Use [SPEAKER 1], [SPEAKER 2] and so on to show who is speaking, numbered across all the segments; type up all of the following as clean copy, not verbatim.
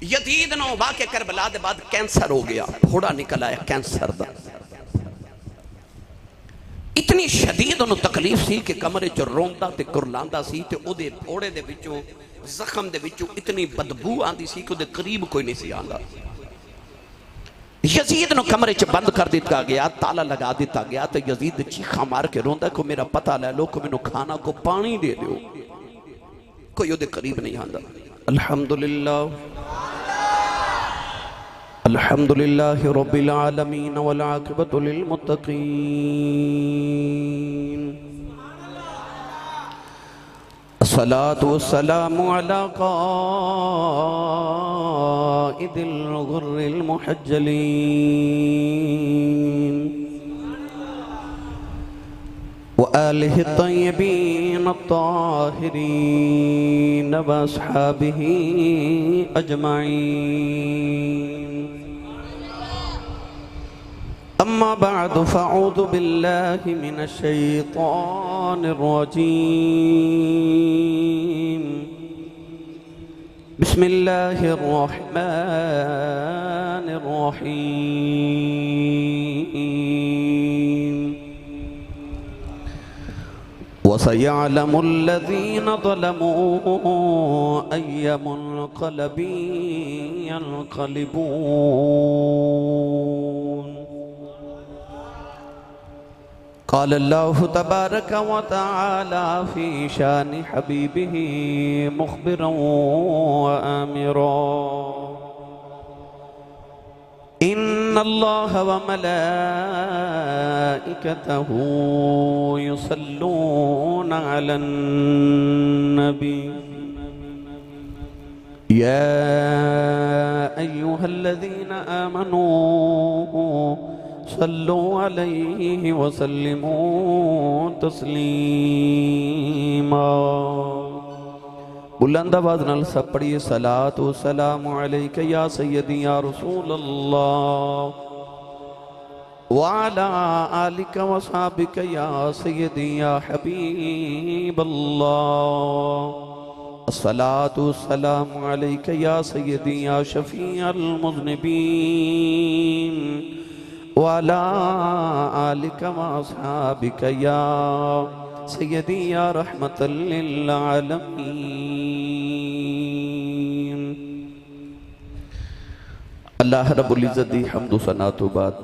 [SPEAKER 1] Yazid no वाक़े Karbala के बाद कैंसर हो गया, फोड़ा निकल आया कैंसर दा। इतनी शदीद उन्होंने तकलीफ सी कि कमरे च रोंदा ते कुरलांदा सी ते ओदे फोड़े दे विचों जख्म दे विचों इतनी बदबू आंदी सी कि ओदे करीब कोई नहीं सी आंदा। यजीद नो कमरे च बंद कर दिता गया, ताला लगा दिता गया। तो यजीद चीखा मार के रोंदा को मेरा पता लै लो, को मैनू खाना को पानी दे दो। कोई ओदे करीब नहीं आंदा। अल्हम्दुलिल्लाह अल्हम्दुलिल्लाह रब्बिल आलमीन वल आक़िबतु लिल मुत्तक़ीन। अस्सलातु वस्सलामु अला क़ाइदिल गुर्रिल मुहज्जलीन व आलिहि तय्यबीन अत्ताहिरीन व अस्हाबिही अजमाईन। अम्मा बअद फ़अऊज़ु बिल्लाहि मिनश शैतानिर रजीम। बिस्मिल्लाहिर रहमानिर रहीम। वसयअलमुल लज़ीना ज़लमू अय्य मुन्क़लबिन यन्क़लिबून। क़ाल अल्लाहु तबारक व तआला फ़ी शानि हबीबिही मुख़बिरन व आमिरन। इन्नल्लाह व मलाइकतहू युसल्लूना अलन नबी या अय्युहल्लज़ीना आमनू सल्लु अलैहि व सल्लिमू तस्लीमा। बुलंद आवाज़ नाल सब पढ़िए सलात व सलाम अलैका या सय्यदी या रसूल अल्लाह व अला आलिका व सहाबिका या सय्यदी या हबीब अल्लाह। अस्सलातु वस्सलाम अलैका या सय्यदी या शफीअल मुज़निबीन व अला आलिका व अस्हाबिका या सय्यदी या रहमतल लिल आलमीन। अल्लाह रब्बुल इज़्ज़त दी हम्द व सना तो बाद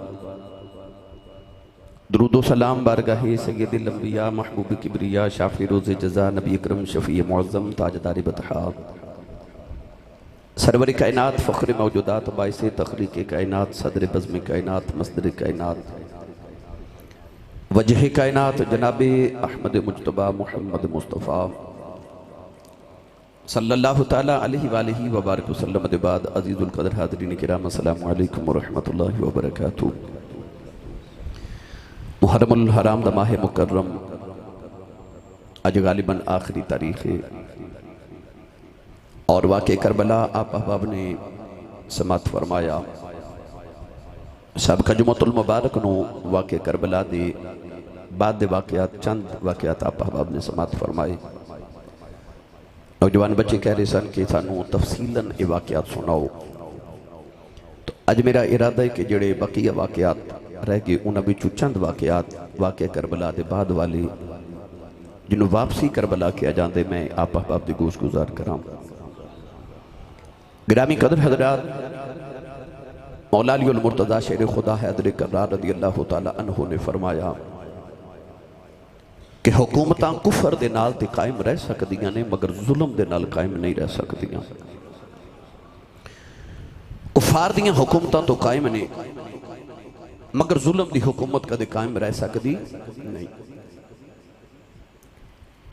[SPEAKER 1] दुरूद व सलाम बारगाहे सय्यदुल अंबिया महबूब किबरिया शाफी रोज़े जज़ा नबी अकरम शफ़ी मुअज़्ज़म ताजदार बतहा सरवर कायनात फ़ख्र मौजूदात बाइस तख़लीक़ कायनात सदर बज़्म कायनात मस्दर कायनात वजह कायनात जनाब अहमद मुज्तबा मोहम्मद मुस्तफ़ा सल्लल्लाहु ताला अलैहि वालिहि व बारिक वसल्लम दे बाद अज़ीज़ुल क़द्र हाज़रीन किराम अस्सलामु अलैकुम व रहमतुल्लाहि व बरकातुहू। मुहर्रमुल हराम दा माह मुकर्रम अज गालिबन आखिरी तारीख है और वाक़े करबला आप अहबाब ने समात फरमाया। सबका जुमतुल मुबारक नो वाक़े करबला दे बाद दे वाक़यात चंद वाक़यात आप अहबाब ने समात फरमाए। नौजवान बच्चे कह रहे सन कि सानू तफसीलन ये वाक़यात सुनाओ। तो अज मेरा इरादा है कि जेड़े बकिया वाक़यात रह गए उन्होंने विचों चंद वाक़यात वाक़े करबला दे बाद वाले जिन्हों वापसी करबला किया जाते मैं आप अहबाब की गोश गुजार करां। गिरामी कदर हज़रात मौला अली उल मुर्तज़ा शेर खुदा हैदर कर्रार रज़ी अल्लाह तआला अन्हु ने फरमाया कि हुकूमतां कुफर दे नाल ते कायम रह सकदियां ने मगर जुल्म दे नाल कायम नहीं रह सकदियां। कुफार दियां हुकूमतां तो कायम ने मगर जुल्म दी हुकूमत कदे कायम रह सकदी नहीं।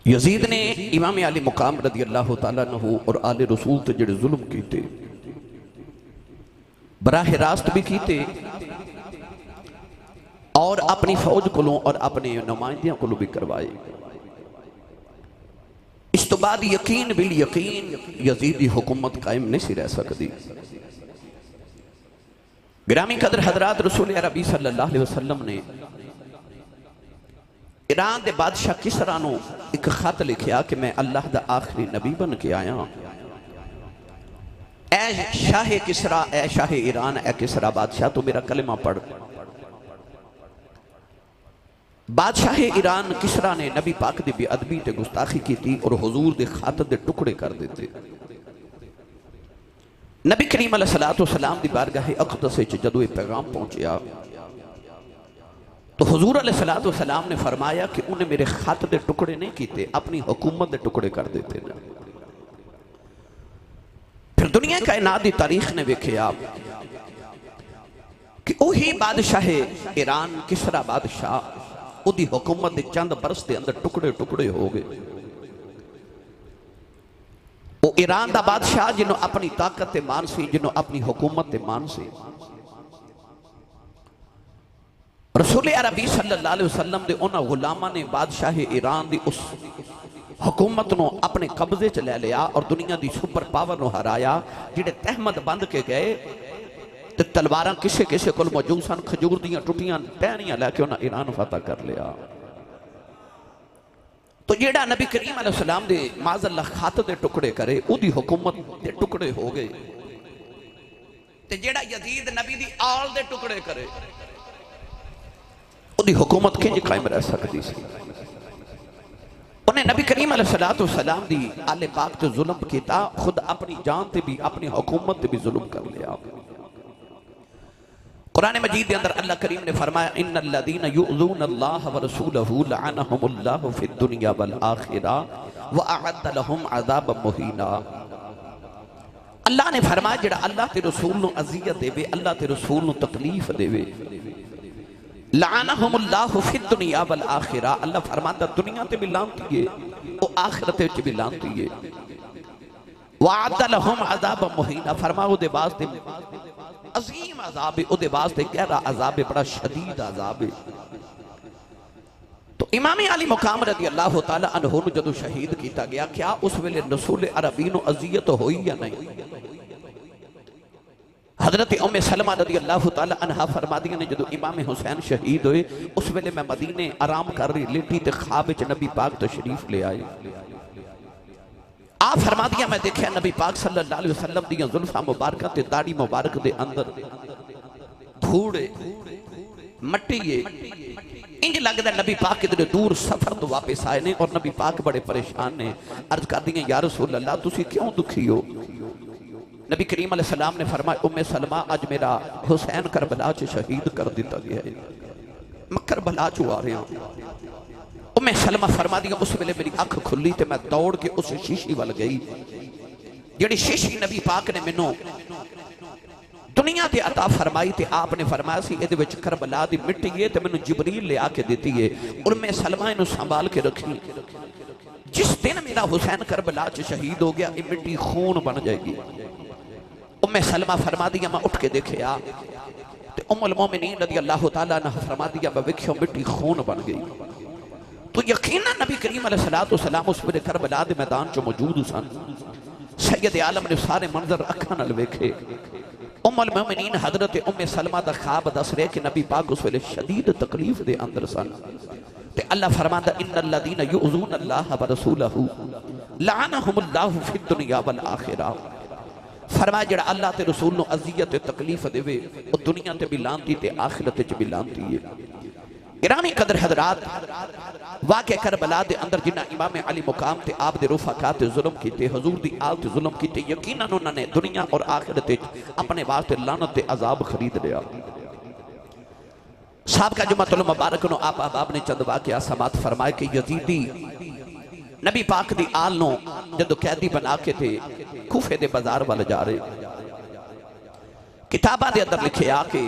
[SPEAKER 1] यजीद ने इमाम अली मुकाम रज़ी अल्लाह तआला अन्हु और आले रसूल ते जेड़े जुल्म कीते बराह रास्त भी कीते और अपनी फौज कोलों और अपने नुमाइंदियों कोलों भी करवाए। इस तो बाद यकीन बिल यकीन यजीदी हुकूमत कायम नहीं सी रह सकती। गिरामी कदर हजरात रसूल अरबी सल्लल्लाहु अलैहि वसल्लम ने ईरान के बादशाह किसरा नू एक खत लिखिया कि मैं अल्लाह दा आखिरी नबी बन के आया ऐ शाह किसरा, ऐ शाह ईरान, ऐ किसरा बादशाह तू मेरा कलिमा पढ़। बादशाह ईरान किसरा ने नबी पाक की बेअदबी ते गुस्ताखी की थी और हुजूर दे खातर दे टुकड़े कर देते। नबी करीम अलैहिस्सलातु वस्सलाम दी बारगाह अक़दस विच जदों ये पैगाम पहुंचा तो हुजूर अलैहिस्सलातु वस्सलाम ने फरमाया कि उन्हें मेरे खत दे टुकड़े नहीं किए, अपनी हुकूमत दे टुकड़े कर देते। फिर दुनिया कायनात की तारीख ने वेख्या कि वही बादशाह ईरान किसरा बादशाह उदी हुकूमत के चंद बरस के अंदर टुकड़े टुकड़े हो गए। वो ईरान का बादशाह जिन्हों अपनी ताकत ते मान सी, जिन्हों अपनी हुकूमत ते मान सी, रसूल अरबी सल्लल्लाहु अलैहि वसल्लम दे उन्हां गुलामां ने बादशाह ईरान दी उस हुकूमत नूं अपने कब्जे च ले लिया और दुनिया की सुपर पावर नूं हराया। जिहड़े तहमत बंद के गए ते तलवारां किसे किसे कोल मौजूद सन, खजूर दीयां टुटियां टहनियां लैके उन्हां ईरान फतह कर लिया। तो जेड़ा नबी करीम अलैहिस्सलाम दे माज़अल्लाह खात दे टुकड़े करे उदी हुकूमत दे टुकड़े हो गए, ते जेड़ा यजीद नबी दी आल दे टुकड़े करे उदी हुकूमत किंज कायम रह सकती सी। उन्हें नबी करीम अलैहिस्सलातु वस्सलाम दी आले पाक ते जुल्म कीता, खुद अपनी जान ते भी अपनी हुकूमत ते भी जुल्म कर लिया। कुरान मजीद के अंदर अल्लाह करीम ने फरमाया इन्नल लदीना युज़ूना अल्लाह व रसूलहु लअनहुमुल्लाहु फिद दुनिया वल आखिरह व अअद्द लहुम अज़ाबन मुहीना। अल्लाह ने फरमाया जेड़ा अल्लाह ते रसूल नूं अज़ियत देवे, अल्लाह ते रसूल नूं तकलीफ देवे, लअनहुमुल्लाहु फिद दुनिया वल आखिरह, अल्लाह फरमाता दुनिया ते भी लानती है और आखिरत विच भी लानती है। व अअद्द लहुम अज़ाबन मुहीना, फरमाओ दे वास्ते अजीम अजाब है, उहदे वास्ते गहरा अजाब है, बड़ा शदीद अजाब है। तो इमाम अली मुकाम रज़ी अल्लाह तआला अन्हु नूं जदों शहीद किया गया, क्या उस वेले रसूल अरबी नूं अज़ियत होई या नहीं? हजरत उम्मे सलमा रज़ी अल्लाह तआला अन्हा फरमादियां ने जदों इमाम हुसैन शहीद हुए उस वेले मैं मदीने आराम कर रही लेटी ते ख्वाब विच नबी पाक तशरीफ ले आए। आप फरमा दिया मैं देखा नबी पाक सल्लल्लाहु अलैहि वसल्लम दी जुल्फा मुबारक ते दाढ़ी मुबारक दे अंदर धूड़े मट्टी है, इंज लगदा नबी पाक किधरे दूर सफर तो वापस आए ने और नबी पाक बड़े परेशान ने। अर्ज कर दी या रसूल अल्लाह तुसी क्यों दुखी हो? नबी करीम अलैहि सलाम ने फरमाया उम्मे सलमा अज मेरा हुसैन करबला च शहीद कर दिता गया है, मैं करबला चो आ रहा हूं। उम्मे सलमा फरमा दिया उस वेले मेरी अख खुली ते मैं दौड़ के उस शीशी वाल गई जिहड़ी शीशी नबी पाक ने मैनू दुनिया ते अता फरमाई ते आपने फरमाया सी इहदे विच करबला दी मिट्टी है ते मैनू जिबरील ले आके दिती है और मैं सलमा इनू संभाल के रखी। जिस दिन मेरा हुसैन करबला च शहीद हो गया ये मिट्टी खून बन जाएगी। उम्मे सलमा फरमा दिया मैं उठ के देखिया ते उम्मुल मोमिनीन रज़ी अल्लाह तआला अन्हा फरमा दिया मैं वेखियो मिट्टी खून बन गई। तो यकीनन नबी करीम अलैहिस्सलातु वस्सलाम उस वेले करबला दे मैदान च मौजूद सन। सैयद आलम ने सारे मंजर अखां नाल वेखे। उम्मुल मोमिनीन हजरत उम्मे सलमा दा ख्वाब दस रहे कि नबी पाक उस वेले शदीद तकलीफ दे अंदर सन ते अल्लाह फरमांदा इन्नल लदीना युज़ूना अल्लाह व रसूलहु लअनहुमुल्लाहु फिद दुनिया वल आखिरह। फरमाया जेड़ा अल्लाह ते रसूल नूं अज़ियत ते तकलीफ देवे ओ दुनिया ते भी लानती ते आखिरत च भी लानती है। गिरामी कदर हजरात वाक़े करबला दे अंदर जिन्ना इमाम अली मुकाम ते आप दे रुफाका ते जुल्म कीते, हुजूर दी आल ते जुल्म कीते, यकीनन उन्होंने दुनिया और आखिरत अपने वास्ते लानत ते अजाब खरीद लिया। साहब का जुमातुल मुबारक नो आप अहबाब ने चंद वाक़िया समात फरमाए कि यजीदी नबी पाक दी आल नो जदों कैदी बना के थे कूफे दे बाजार वाल जा रहे, किताबां दे अंदर लिखिया कि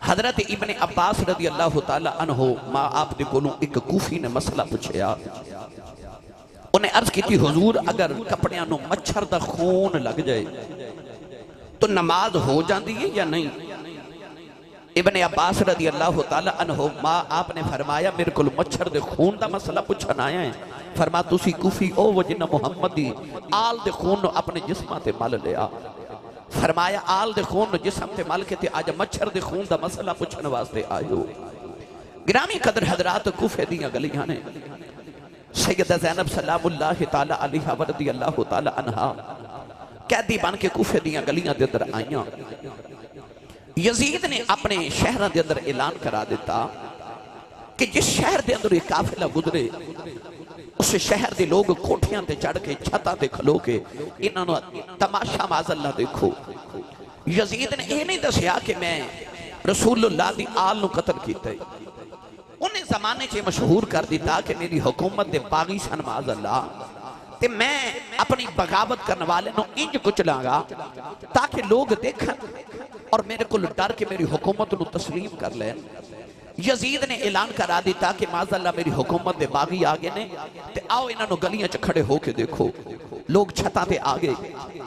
[SPEAKER 1] हजरत इब्ने अब्बास रज़ी अल्लाह तआला अन्हु मां आप दे कोलों एक कूफी ने मसला पूछया। उन्हें अर्ज की हुजूर अगर कपड़ियां नूं मच्छर दा खून लग जाए तो नमाज हो जाती है या नहीं? इब्ने अब्बास रज़ी अल्लाह तआला अन्हु मां आपने फरमाया मेरे को मच्छर दे खून दा मसला पूछन आया है। फरमा तुसी कूफी ओ वो जिन्ना मुहम्मद दी आल दे खून नूं अपने जिस्मां ते मल लिया। फरमाया आल दे खून जिसम ते मल के ते आज मच्छर दे खून दा मसला पूछने वास्ते आयो। गिरामी कदर हजरात कूफे दियां गलियां ने सैयदा ज़ैनब सलामुल्लाह तआला अलैहा रज़ी अल्लाह तआला अन्हा कैदी बन के कूफे दियां गलियां दे अंदर आईयां। यजीद ने अपने शहरों के अंदर ऐलान करा दिता कि जिस शहर के अंदर एक काफिला गुजरे उस शहर के लोग कोठियां ते चढ़ के छतां ते खलो के इन्हां तमाशा माज़अल्लाह देखो। यजीद ने यह नहीं दसिया कि मैं रसूलुल्लाह दी आल नूं कतल कीता है। उन्हें जमाने च मशहूर कर दिता कि मेरी हुकूमत दे बागी सन माज़अल्लाह, ते मैं अपनी बगावत करने वाले नूं इंज कुचलांगा ताकि लोग देखन और मेरे को डर के मेरी हुकूमत नूं तस्लीम कर लें। यजीद ने ऐलान करा दिता कि माज़अल्लाह मेरी हुकूमत दे बागी आ गए ने, ते आओ इन्हों गलियां च खड़े होके देखो। लोग छतां ते आ गए,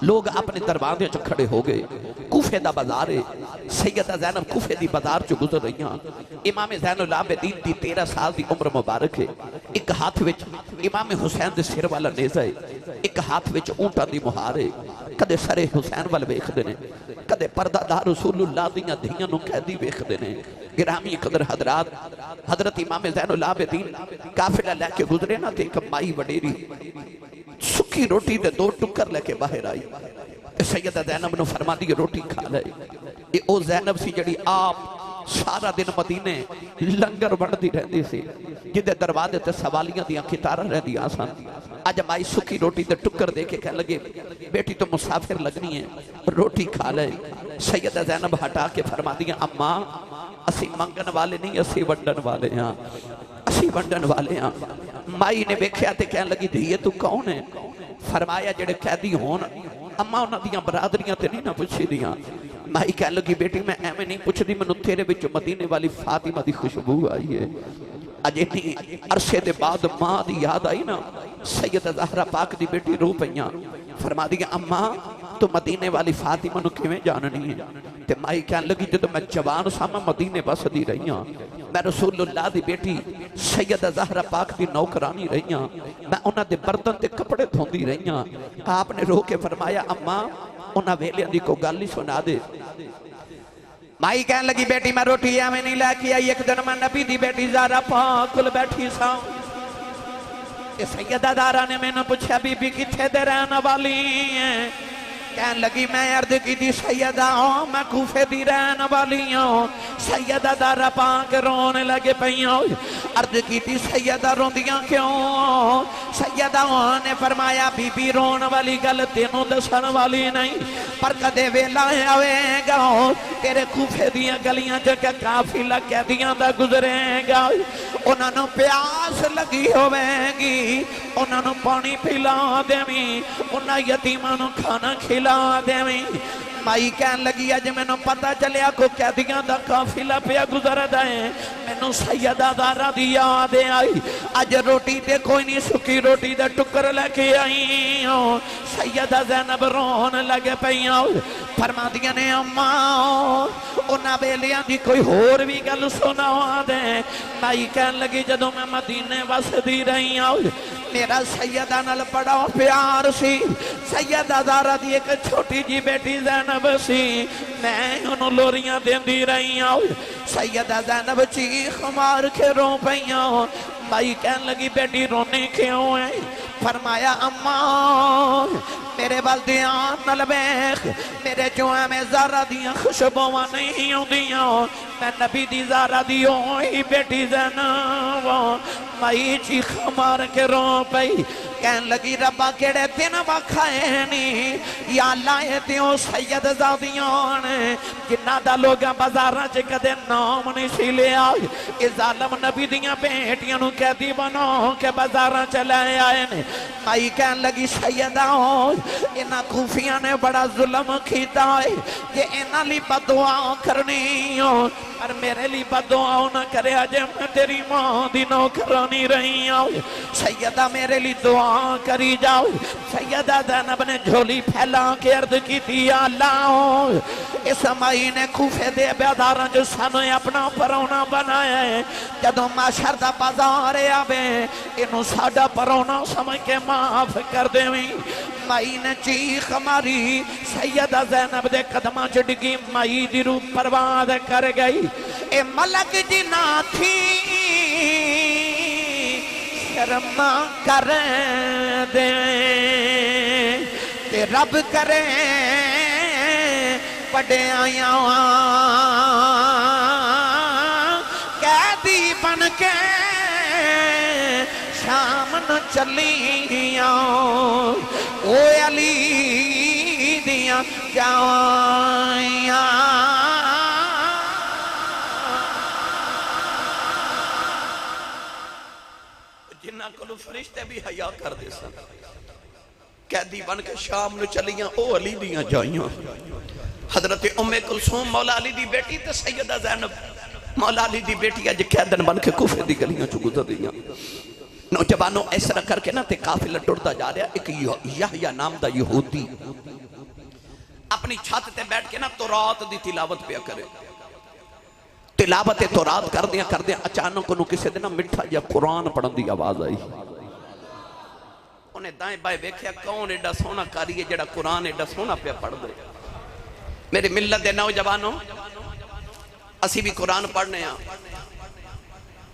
[SPEAKER 1] लोग अपने दरवाजे च खड़े हो गए। कूफे दा बाजार है, सैयदा ज़ैनब कूफे दी बाजार च गुजर रही। इमाम ज़ैनुल आबिदीन दी 13 साल की उम्र मुबारक है। एक हाथ विच इमाम हुसैन दे सिर वाला नेज़ा है, एक हाथ विच ऊंटां दी मुहार है। कदे सरे हुसैन वाल वेखदे ने, कदे पर्दादार रसूलुल्लाह दियां धीआं नूं कैदी वेखदे ने। गिरामी कदर हजरात, हजरत इमाम ज़ैनुल आबिदीन काफिला लैके गुजरे ना, ते एक माई वडेरी सुखी रोटी दे 2 टुकर लेके बाहर आई। सैयदा ज़ैनब नूं फरमांदी रोटी खा ले। ये ओ ज़ैनब सी जिहड़ी आप सारा दिन मदीने लंगर वंडदी रहंदी सी, जिहदे दरवाजे ते सवालियां दियां कितारां रहंदियां सन। अज माई सुखी रोटी दे टुकर दे के कह लगे बेटी तो मुसाफिर लगनी है, रोटी खा ले। सैयदा ज़ैनब हटा के फरमांदी अम्मा असी मंगन वाले नहीं, असी वंडन वाले हाँ, असी वंडन वाले हाँ। माई ने वेख्या ते कह लगी धीए तू कौन है? फरमाया जेड़े कैदी होन अम्मा उन्हां दियां बरादरियां ते नहीं ना पुछी दियां। माई कह लगी बेटी मैं एवें नहीं पुछदी, मैनूं तेरे विच मदीने वाली फातिमा दी खुशबू आई है। अजे नहीं अरसे दे बाद मां दी याद आई ना, सैयदा ज़हरा पाक दी बेटी रो पईयां। फरमा दी अम्मा तो मदीने वाली फातिमा नूं किवें जाननी है? ते माई कह लगी जदों मैं जवान सा मैं मदीने बसदी रही हाँ, मैं रसूलुल्लाह दी बेटी सैयदा ज़हरा पाक दी नौकरानी रही हाँ, मैं उन्हां दे बर्तन ते कपड़े धोंदी रही हाँ। आपने रो के फरमाया अम्मा उन्हां वेलियां दी कोई गल ही सुना दे। माई कह लगी बेटी मैं रोटी एवें नहीं लैके आई, एक दिन मैं नबी दी बेटी ज़हरा पाक कोल बैठी सा, सैयदा ज़हरा ने मैनूं पुछया बीबी किथे दे रहन वाली है? कह लगी मैं अर्ज की सैयदा मैं कूफे दी रहन वाली हूँ। सैयदा ज़हरा पाक रोने लगे पईयां। अर्ज की सैयदा रोंदियां क्यों? सैयदा ने फरमाया बीबी रोन वाली गल तेनों दसन वाली नहीं, पर कदे वेला आवेगा तेरे कूफे दियां गलियां च काफिला कैदियां दा गुजरेगा, उन्होंने प्यास लगी होवेगी, उन्होंने पानी पिला देवी, उन्होंने यतीमां नूं खाना खिला देवी। माई कह लगी अज मैनू पता चलिया को कैदियां दा काफिला पिया गुजरदा है, मैनू सैयदा ज़हरा दी याद आई। अज रोटी ते कोई नहीं, सुखी रोटी दे टुकर लेके आई हूं। सैयदा ज़ैनब रोन लगे पईयां, फरमादियां ने अम्मा उन्हां वेलियां दी कोई होर भी गल सुनावा दे। माई कह लगी जदों मैं मदीने वसदी रही हूं मेरा सैयदा नाल बड़ा प्यार सी। सैयदा ज़हरा दी एक छोटी जी बेटी ज़ैनब सी, मैं उन्होंने लोरियां देंदी रही हूं। सैयदा ज़ैनब चीख मार के रो पईयां। माई कह लगी बेटी रोने क्यों है? फरमाया अम्मा मेरे वाल ध्यान नाल वेख, मेरे चों एवें ज़हरा दियां खुशबुआं नहीं आउंदियां, मैं नबी दी ज़हरा दी ओही बेटी ज़ैनब। माई चीख मार के रो पई, कहन लगी रब्बा केड़े दिन वखाए नी या लाए ते ओ सैयद ज़ादियां ने जिन्हां दा लोगां बाज़ारां च कदे नाम नहीं सी लिया। इस ज़ालिम नबी दियां बेटियां नूं कैदी बना के बाज़ारां च ले आए ने। माई कहन लगी सैयदा इन्हां खूफियां ने बड़ा जुल्म कीता है, जे इन्हां लई बददुआ करनी हो पर मेरे लिए बददुआ ना करे, अजे मैं तेरी मां दी नौकरानी रही हूं। सैयदा मेरे लिए दुआ करी जाओ। सैयदा ज़ैनब ने झोली फैला के अर्ज की अल्लाह इस माई ने कूफे दे बाज़ारां च सानू अपना परौना बनाया है, जदों माशर दा बाजार आवे इनू साडा परौना समझ के माफ कर देवी। माई ने चीख मारी, सैयदा ज़ैनब दे कदमां च डिगी, माई दी रूह बर्बाद कर गई। ए मलक जी ना थी शर्मा कर दे, ते रब करे पढ़िया कैदी बन के शाम न चलिया ओ अली दिया जावाइया जिन्ना को फरिश्ते भी हया करते सन कैदी बन के शाम न चलिया ओ अली दिया जाइया हजरत उम्मे कुलसूम मौला अली दी बेटी ते सैयदा ज़ैनब मौला अली दी बेटी अज कैदन बन के कूफे दी गलियां चो गुजर रही। नौजवानों इस तरह करके ना ते काफिला टुरदा जा रहा। एक यहया नाम दा यहूदी अपनी छत ते बैठ के ना तौरात दी तिलावत पिया करे। तिलावत तौरात करदे अचानक उन्होंने किसी दिन मिठा जिहा कुरान पढ़न दी आवाज आई। उन्हें दाएं बाएं वेख्या कौन एडा सोहना कारी है जिहड़ा कुरान एडा सोहना पिया पढ़ दे। मेरी मिलत दे नौजवानों असी भी कुरान पढ़ने आ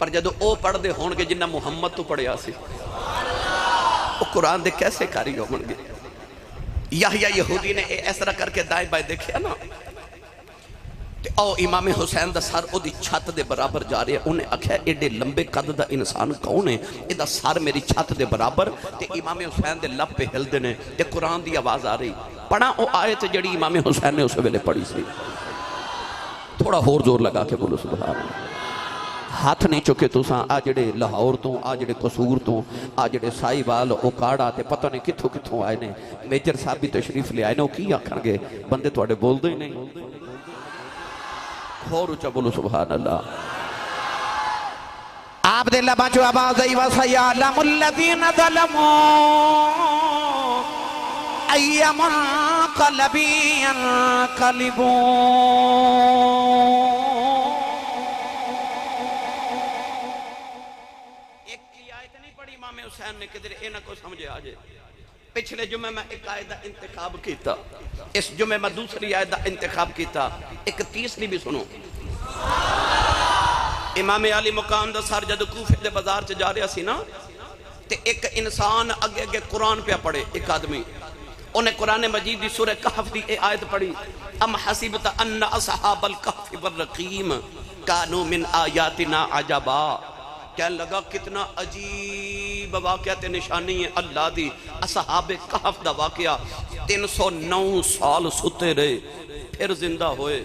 [SPEAKER 1] पर जदों ओ पढ़दे होणगे जिन्ना मुहम्मद तो पढ़िया सी ओ कुरान दे कैसे कारी होणगे। यहया यहूदी ने इस तरह करके दाएं बाएं देखिया ना ते ओ इमाम हुसैन दा सर ओदी छत दे बराबर जा रहा। उन्हें आख्या एडे लंबे कद दा इंसान कौन है इहदा सर मेरी छत दे बराबर ते इमाम हुसैन दे लब पे हिलदे ने ते कुरान दी आवाज आ रही। पढ़ा ओ आयत जड़ी इमाम हुसैन ने उस वेले पढ़ी सी। थोड़ा होर जोर लगा के बोलो सुभान अल्लाह। हाथ नहीं चुके तुसा आ जड़े लाहौर तो आ जड़े कसूर तो आ जड़े साहिवाल ओकाड़ा ते पता नहीं कित्थों कित्थों आए ने मेजर साहब भी तशरीफ ले आए ने की आखणगे बंदे तुहाडे बोलदे ही नहीं। होर उच्चा बोलो सुभान अल्लाह। आप दे लबां चो आवाज आई वसयअलमुल लज़ीना ज़लमू अय्यमा क़लबी यन्क़लिबून। एक की आयत नहीं पढ़ी इमाम हुसैन ने किधर ए ना को समझे आ जाए। पिछले जुमे मैं एक आयत का इंतखाब किया, इस जुमे मैं दूसरी आयत का इंतखाब किया, एक तीसरी भी सुनो। इमाम अली मुकाम दा सर जब कूफे दे बाजार च जा रहा सी ना ते एक इंसान अगे अगे कुरान पे पढ़े। एक आदमी उन्हें कुरान मजीद दी सूरह कहफ दी ए आयत पढ़ी अम हसीबत अन्ना असहाबल कहफ वर रकीम कानू मिन आयातिना अजबा। कहने लगा कितना अजीब वाकया ते निशानी है अल्लाह दी। असहाबे कहफ दा वाकया 309 साल सुते रहे फिर जिंदा होए।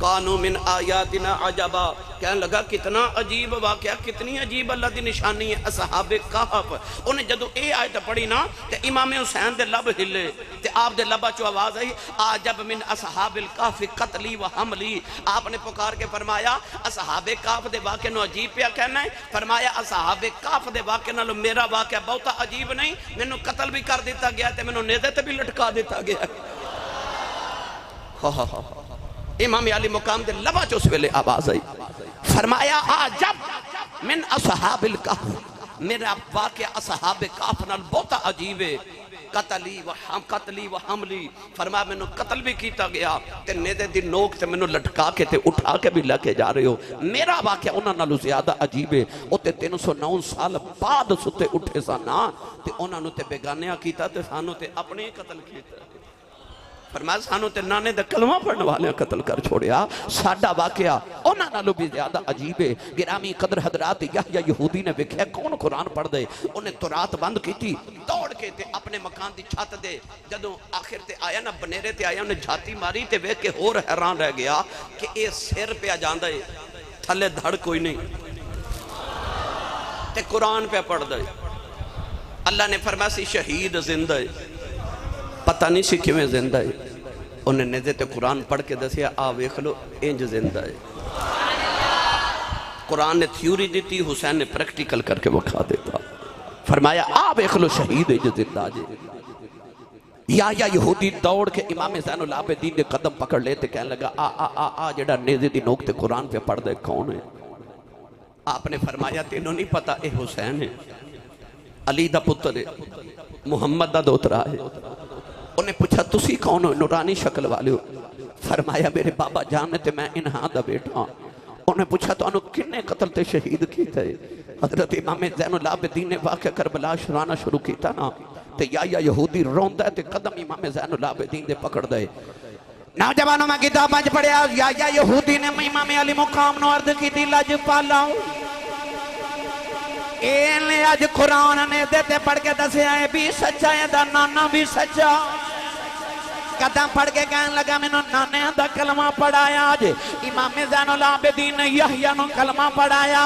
[SPEAKER 1] कानू मिन आयातिना अजबा। कहने लगा कितना अजीब वाकया कितनी अजीब अल्लाह दी निशानी है असहाबे कहफ। उन्हें जदों ए आयत पढ़ी ना ते इमाम हुसैन दे लब हिले ते आप दे लबा चो आवाज आई आजब मिन असहाबिल कहफ कतली व हमली। आपने पुकार के फरमाया असहाबे कहफ दे वाकये नु अजीब पिया कहना है। फरमाया असहाबे कहफ दे वाकये नाल मेरा वाकया बहुता अजीब नहीं, मैनू कत्ल भी कर दिता गया ते मैनू नेज़े ते भी लटका दिता गया। इमाम अली मुकाम दे लबा चो उस वेले आवाज आई फरमाया आजब मिन असहाबिल कहफ। मेरा वाकया असहाबे कहफ नाल बहुता अजीब है। कतली व हमली। फरमाया मैनू कत्ल भी किया गया ते नेज़े दी नोक ते मैनू लटका के ते उठा के भी लेके जा रहे हो। मेरा वाकया उन्हां नालों ज्यादा अजीब है। उते 309 साल बाद सुते उठे सन ना ते उन्हां नू ते बेगानिया कीता ते सानू ते अपने कत्ल कीता। फरमाया सानू ते नाने दा कलमा पढ़ने वाले कत्ल कर छोड़िया। साडा वाकया उन्हां नालों भी ज्यादा अजीब है। गिरामी कदर हजरात यहया यहूदी ने वेख्या कौन कुरान पढ़ दे। उन्हें तौरात बंद की दौड़ के ते अपने मकान की छत दे जदों आखिर ते आया ना बनेरे ते आया उन्हें झाती मारी ते वेख के होर हैरान रह गया कि ये सिर पे जांदा है थले धड़ कोई नहीं ते कुरान पे पढ़ दे। अल्लाह ने फरमाया सी शहीद जिंदा है, पता नहीं सी किवें जिंदा है। उन्हें नेज़े ते कुरान पढ़ के दसिया आ वेख लो इंज जिंदा है। कुरान ने थ्योरी दी, हुसैन ने प्रैक्टिकल करके विखा देता। फरमाया आ वेख लो शहीद है जो जिंदा जे। या यहूदी दौड़ के इमाम ज़ैनुल आबिदीन के कदम पकड़ ले ते कहने लगा आ आ आ आ जेड़ा नेज़े दी नोक ते कुरान पे पढ़ दे कौन है। आपने फरमाया तेनों नहीं पता ए हुसैन है, अली दा पुत्र है, मुहम्मद दा दोतरा है। उन्हें पूछा तुसी कौन हो, नूरानी शक्ल वाले हो। फरमाया मेरे बाबा जान ने ते मैं इन्हां दा बेटा। उन्हें पूछा तो किन्ने कत्ल ते शहीद किया है। हजरत इमाम ज़ैनुल आबिदीन ने वाक़या करबला सुनाना शुरू किया ना। ते या यहूदी रोंदा है ते कदम इमाम ज़ैनुल आबिदीन दे पकड़ दे। नौजवानों में किताबां च पढ़िया या यहूदी ने इमाम अली मुकाम नु अर्ज की लजपाला अज कुरान ने देते पढ़ के दसिया है भी सच्चा है दा नाना भी सच्चा कदम पढ़ के कहने लगा मैंने नाने दा कलमा पढ़ाया आज इमाम ज़ैनुल आबिदीन ने यहया नु कलमा पढ़ाया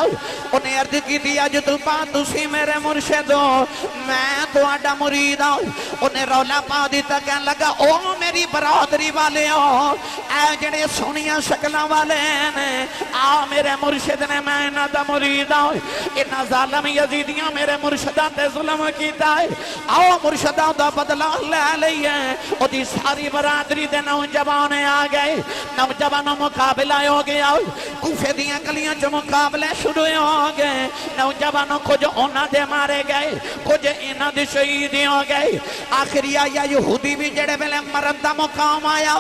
[SPEAKER 1] उन्हें अर्ज की थी अज तू पा तुसी मेरे मुर्शिद हो मैं तुहाडा मुरीद हूं उन्हें रौला पा दिता कहने लगा ओ मेरी बरादरी वाले हो ऐ जेड़े सोनिया शक्लां वाले ने आ मेरे मुर्शिद ने मैं इन्हां दा मुरीद हूं इन्हां जालिम यजीदियां मेरे मुर्शिदां ते जुल्म कीता है आओ मुर्शिदां दा बदला ले लईए ओदी सारी बरादरी दे नौजवान आ गए नौजवानों मुकाबला हो गया कूफे दियां गलियां च मुकाबले शुरू हो गए नौजवानों कुछ उन्हां दे मारे गए कुछ इन्हां दे शहीद हो गए आखिरी आया यहूदी भी जेड़े वेले मरन दा मुकाम आया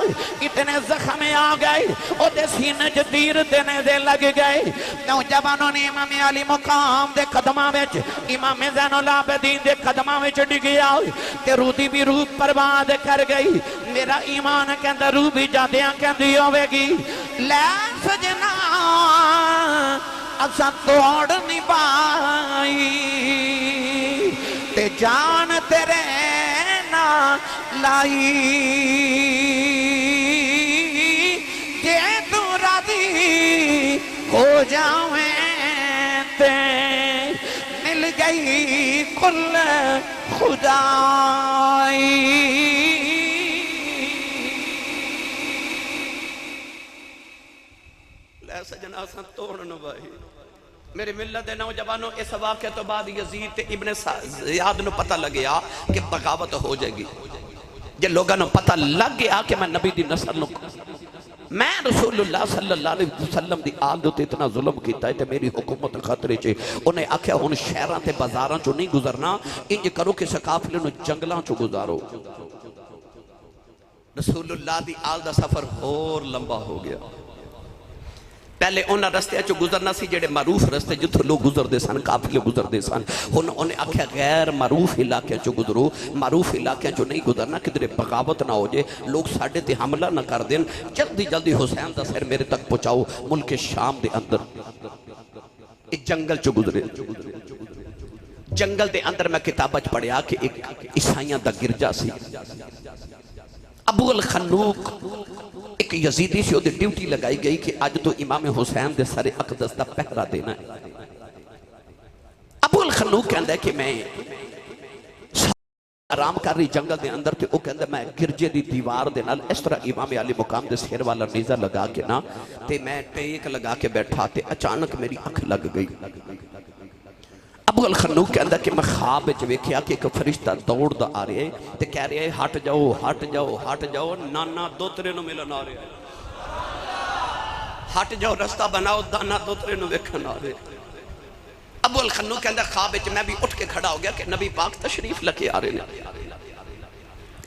[SPEAKER 1] इतने जख्म आ गए ओदे सीने च तीर देने दे लग गए नौजवानों ने इमाम अली मुकाम दे कदमां विच इमाम ज़ैनुल आबिदीन दे कदमां विच डिगिया ते रूदी भी रूह बर्बाद कर गई मेरा ईमान कहता रूह भी जादियां कहती होवेगी लै सजना असा तोड़ नहीं पाई ते जान तेरे ना लाई जे तू राजी हो जावे ते मिल गई कुल खुदाई सजना सा तोड़न भाई मेरे मिलत दे नौजवानों इस वाक़े तो बाद यजीद ते इब्ने ज़ियाद नु पता लग गया कि बगावत हो जाएगी जे लोगों को पता लग गया कि मैं नबी दी नस्ल नु मैं रसूलुल्लाह सल्लल्लाहु अलैहि वसल्लम दी आल दे इतना जुल्म कीता है ते मेरी हुकूमत खतरे च उन्हें आख्या हुन शहरां ते बाजारां चों नहीं गुजरना इंज करो कि काफिले नु जंगलां चों गुजारो रसूलुल्लाह दी आल दा सफर होर लंबा हो गया पहले उन्होंने रस्ते चो गुजरना सी जेडे मारूफ रस्ते जिथों लोग गुजरते सन काफिले गुजरते सन हुन उन्हें आख्या गैर मारूफ इलाके चो गुजरो मारूफ इलाके चो नहीं गुजरना किधरे बगावत ना हो जाए लोग साडे ते हमला ना कर देन जल्दी जल्दी हुसैन दा सिर मेरे तक पहुंचाओ मुल्क शाम दे अंदर एक जंगल चो गुजरे जंगल दे अंदर मैं किताबा च पढ़िया कि एक ईसाइयां दा गिरजा सी अबू अल खन्नूक एक यजीदी से उधर ड्यूटी लगाई गई कि अज तो इमाम हुसैन दे सरे अकदस दा पहरा देना है अबू अल खन्नूक कहंदा है कि मैं आराम कर रही जंगल दे अंदर ते ओ कहंदा मैं गिरजे दी दीवार दे नाल इस तरह इमाम अली मुकाम दे सिर वाला नीजा लगा के ना ते मैं टेक लगा के बैठा ते अचानक मेरी अख लग गई अबू अल खन्नूक कहंदा कि मैं ख्वाब विच वेखिया कि एक फरिश्ता दौड़दा आ रहा है ते कह रहा है हट जाओ हट जाओ हट जाओ नाना दोतरे नु मिलन आ रहा है हट जाओ रास्ता बनाओ दाना दोतरे नु वेखन आ रहे अबू अल खन्नूक कहंदा ख्वाब विच मैं भी उठ के खड़ा हो गया कि नबी पाक तशरीफ लेके आ रहे हैं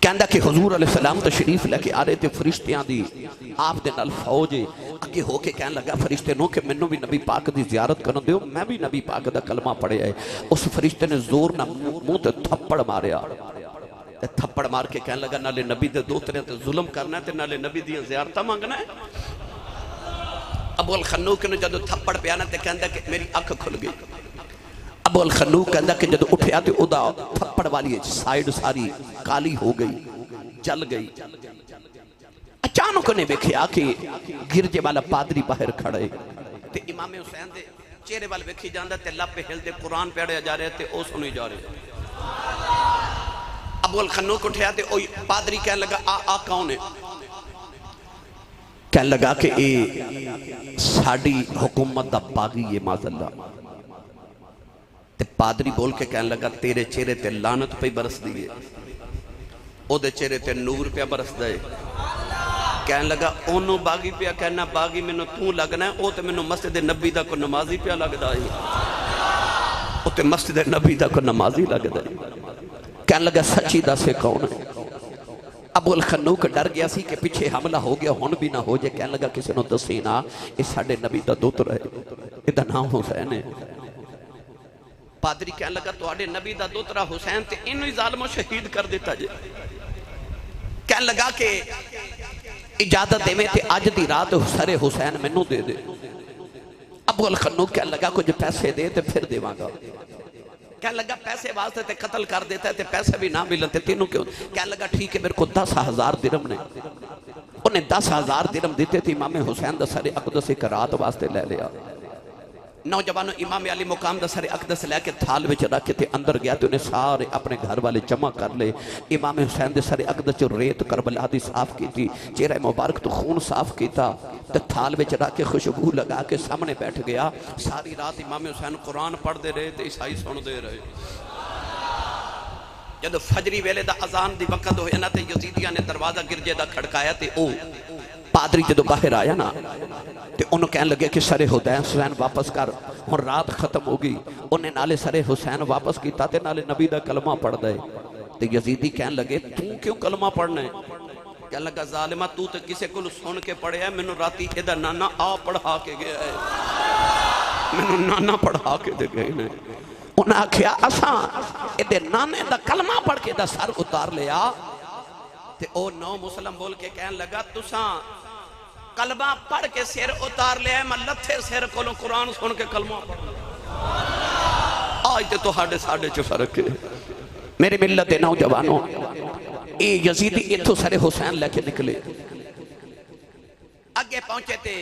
[SPEAKER 1] कहंदा कि हुजूर अलैहि सलाम तशरीफ लेके आ रहे थे फरिश्तियां दी आप दे नाल फौज अगे होके कहने लगा फरिश्ते नो कि मैनू भी नबी पाक दी ज़ियारत करन दियो मैं भी नबी पाक दा कलमा पढ़िया है उस फरिश्ते ने जोर ना मुंह ते थप्पड़ मारिया ते थप्पड़ मार के कहने लगा नाले नबी दे दोतरे ते जुल्म करना ते नाले नबी दी ज़ियारत मंगना है अबू अल खन्नूक ने जदों थप्पड़ पिया ना ते कहंदा कि मेरी अख खुल गई अबू अल खन्नूक कहंदा कि जदों उठया ते ओदा थप्पड़ वाली साइड सारी काली हो गई जल गई अचानक ने वेखिया कि गिरजे वाला पादरी बाहर खड़े ते इमाम हुसैन दे चेहरे वाल वेखी जांदा ते लप हिलदे कुरान पढ़िया जा रहे ते ओ सुनी जा रहे अबू अल खन्नूक उठया ते ओ पादरी कहने लगा आ कौन है कहने लगा कि ए साडी हुकूमत दा बागी है माज़अल्लाह ते पादरी बोल के कहने लगा तेरे चेहरे ते लानत पे बरसदी है ओदे चेहरे ते नूर पे बरसदा है कहने लगा ओनू बागी पिया कहना बागी मैनू तू लगना है ओ ते मैनू मस्जिद नबी दा को नमाजी पिया लगदा है ओ ते मस्जिद नबी दा को नमाजी लगदा है कहने लगा सच्ची दस कौन है अबू अल खन्नूक डर गया सी कि पीछे हमला हो गया हुन भी ना हो जाए कहने लगा किसी ने दसी ना ये साडे नबी दा दोतर है इहदा नाम हुसैन है पादरी कह लगा तुहाडे नबी दा दोतरा हुसैन ते इनू ही जालिमो शहीद कर दिता जे। कह लगा कि इजाजत देवे ते अज दी रात सरे हुसैन मैनू दे दे। अबू अल खन्नूक कह लगा कुछ पैसे दे ते फिर देवांगा। कह लगा पैसे वास्ते ते कत्ल कर देता है ते पैसे भी ना मिलन ते तेनू क्यों। कह लगा ठीक है मेरे को 10,000 दिरहम ने। उन्हें 10,000 दिरहम दिते थे। इमाम हुसैन दा सरे अक़दस एक रात वास्ते ले लिया। नौजवानों इमाम अली मुकाम दा सरे अक़दस लैके थाल विच रख के अंदर गया तो उन्हें सारे अपने घर वाले जमा कर ले। इमाम हुसैन दे सरे अक़दस चो रेत करबला दी साफ की, चेहरा मुबारक तो खून साफ किया, तो थाल विच रख के खुशबू लगा के सामने बैठ गया। सारी रात इमाम हुसैन कुरान पढ़ते रहे तो ईसाई सुनते रहे। जब फजरी वेले दा अजान दी वक़्त होया ना, तो यजीदियां ने दरवाजा गिरजे दा खड़काया तो ओ पादरी जो बाहर आया ना तो उन्होंने कह लगे कि सरे हुसैन वापस कर, हुण रात खत्म हो गई। उन्हें नाले सरे हुसैन वापस किया ते नाले नबी दा कलमा पढ़ दे। तो यजीदी कह लगे तू क्यों कलमा पढ़ना है। कह लगा जालिमा तू तो किसी को सुन के पढ़िया, मैनू राती एदा नाना आ पढ़ा के गया है, मैनू नाना पढ़ा के दे गए ने। उन्हें आख्या असा ए नाने दा कलमा पढ़ के दा सर उतार लिया। ते ओ नौ मुसलम बोल के कहन लगा तुसा कलमा पढ़ के सिर उतार लिया, मैं लथे सिर को कुरान सुन के कलमा पढ़। आज तो साढ़े साढ़े च फर्क है। मेरे मिलत दे नौजवानों, ये यजीदी इथों सरे हुसैन लेके निकले, अगे पहुंचे थे।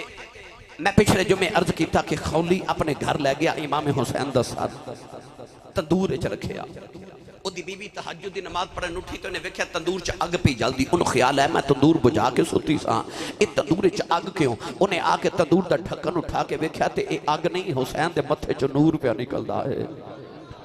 [SPEAKER 1] मैं पिछले जुमे अर्ज किया कि खौली अपने घर लै गया इमाम हुसैन दा सर तंदूर च रखिया। उदी बीबी तहज्जुद दी नमाज पढ़न उठी तो उन्हें वेख्या तंदूर च अग पी जल्दी। उन्हें ख्याल है मैं तंदूर बुझा के सुती सा, ये तंदूर च अग क्यों। उन्हें आके तंदूर दा ढक्कन उठा के वेख्या तो ये अग नहीं, हुसैन दे मत्थे च नूर पिया निकलदा है।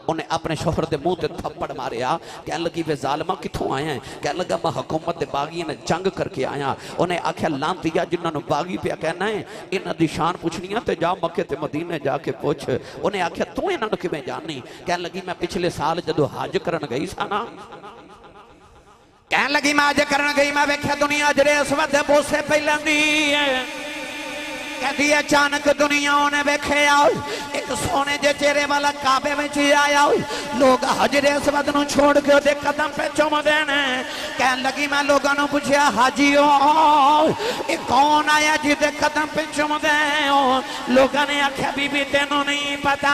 [SPEAKER 1] उन्हें अपने शोहर के मुंह से थप्पड़ मारिया। कह लगी वे जालिमा कितों आया है। कह लगा मैं हुकूमत के बागी ने जंग करके आया। उन्हें आख्या लांतिया जिन्होंने बागी पे कहना है इन्हों की शान पुछनी तो जा मक्के ते मदीने जाके पुछ। उन्हें आख्या तू इन्होंने किवें जानी। कह लगी मैं पिछले साल जदों हज करन गई सा ना, कह लगी मैं हज करन गई, मैं वेख्या दुनिया जड़े इस वक्त बोसे पै लैंदी है। कहती अचानक दुनिया ने वेखे आओ एक सोने जे चेहरे वाला काबे में आया, लोग हजरे असवद नूं छोड़ के ओदे कदम पे चुमदे ने। कह लगी मैं लोगों ने पूछया हाजिओ ये कौन आया जिदे कदम पे चुमदे हो। लोगों ने आख्या बीबी तेनों नहीं पता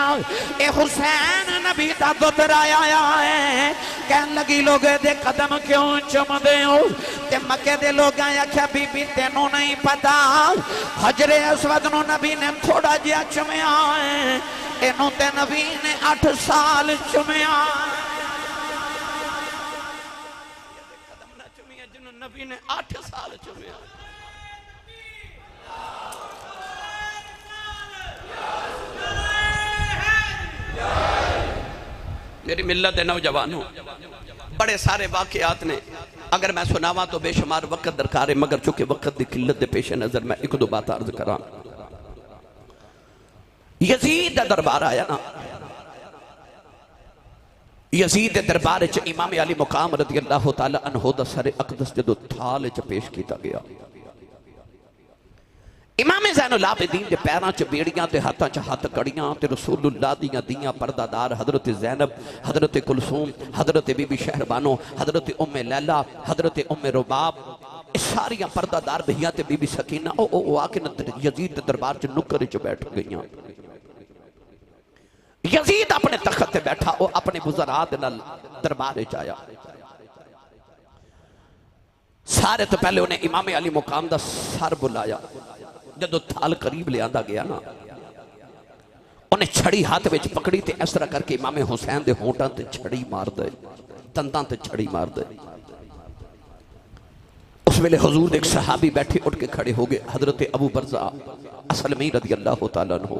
[SPEAKER 1] ये हुसैन नबी दा दोतरा आया है। कह लगी लोग दे कदम क्यों चुमदे हो। ते मक्के दे लोग आख्या बीबी तेनों नहीं पता हजरे असवद नूं नबी ने थोड़ा जिहा चुमया है, इनू ते नबी ने 8 साल चुमया। कदम ना चुमिया जिन्हों नबी ने 8 साल चुमया। मेरी मिल्लत दे नौजवानों, बड़े सारे वाकयात ने, अगर मैं सुनावा तो बेशुमार वक्त दरकार है, मगर चूंकि वक्त की किल्लत के पेश नजर मैं एक दो बात अर्ज करा। यजीद का दरबार आया ना, यजीद के दरबार च इमाम अली मुकाम रज़ी अल्लाह तआला अन्हु दा सर अक़दस जदों थाल च पेश किया गया। इमाम ज़ैनुल आबिदीन के पैरों च बेड़ियां ते हाथों च हथ कड़ियां ते रसूलुल्लाह दियां दियां पर्दादार हजरत ज़ैनब, हजरत कुलसूम, हजरत बीबी शहरबानो, हजरत उम्मे लैला, हजरत उम्मे रुबाब, सारियां पर्दादार भैया ते बीबी सकीना ओ आके यजीद के दरबार च नुक्कर च बैठ गईयां। यजीद अपने तख्त पे बैठा, वो अपने बुज़रात नाल दरबार च आया। सारे तो पहले उन्हें इमाम अली मुकाम दा सर बुलाया। जदों थाल करीब लिया गया ना, उन्हें छड़ी हाथ में पकड़ी ते इस तरह करके इमाम हुसैन दे होंठां ते छड़ी मार दे, दंदां ते छड़ी मार दे। उस वेले हुजूर दे एक सहाबी बैठे उठ के खड़े हो गए, हजरत अबू बरज़ा असलमी रज़ी अल्लाह तआला अन्हु।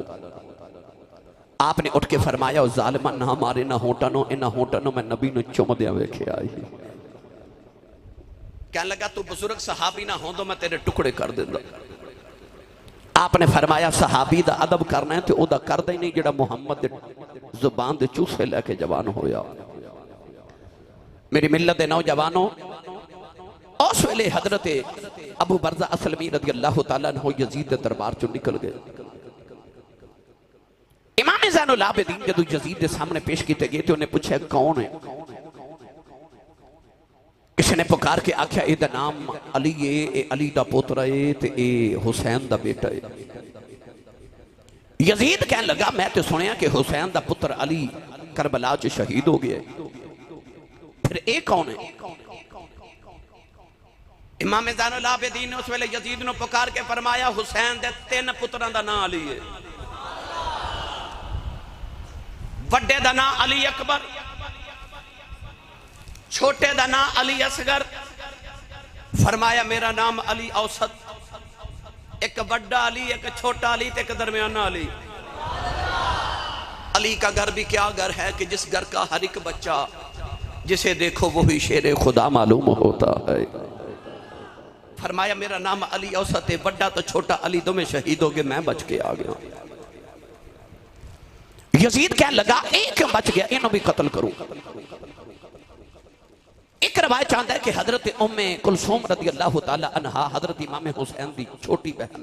[SPEAKER 1] आपने उठ के फरमाया जालिमा ना मारे ना होंठा नो, इन्हां होंठा नो मैं नबी नूं चुमदियां वेखिया आई। कह लगा तू बुजुर्ग सहाबी ना होंदो मैं तेरे टुकड़े कर देंदा। आपने फरमाया सहाबी दा अदब करना है तो ओदा करदा ही नहीं जिहड़ा मुहम्मद दे जुबान दे चूसे लैके जवान होया। मेरी मिल्लत दे नौजवानों, उस वेले हजरत अबू बरज़ा असलमी रज़ी अल्लाह तआला अन्हु यजीद दे दरबार चों निकल गए। इमाम इमाम ज़ैनुल आबिदीन जदों यजीद के सामने पेश किए गए तो उन्हें पूछा कौन है। किसी ने पुकार के आख्या इहदा नाम अली है, ये अली दा पुत्र है ते ये हुसैन दा बेटा है। यजीद कहने लगा मैं तो सुनिया कि हुसैन दा पुत्र अली करबला च शहीद हो गया, फिर ये कौन है। इमाम ज़ैनुल आबिदीन ने उस वेले यजीद नूं पुकार के फरमाया हुसैन दे 3 पुत्रां दा नाम अली है। वड्डे दा नाम अली अकबर, छोटे दा नाम अली असगर। फरमाया मेरा नाम अली औसत, एक बड़ा अली, एक छोटा अली, एक दरमियाना अली। अली का घर भी क्या घर है कि जिस घर का हर एक बच्चा जिसे देखो वही शेर खुदा मालूम होता है। फरमाया मेरा नाम अली औसत है, बड़ा तो छोटा अली दोवें शहीद हो गए, मैं बच के आ गया। यजीद कहने लगा एक बच गया, इन्हों भी कत्ल करूं। एक रवायत चाहता है कि हजरत उम्मे कुलसूम रज़ी अल्लाह तआला अन्हा हजरत इमाम हुसैन दी छोटी बहन,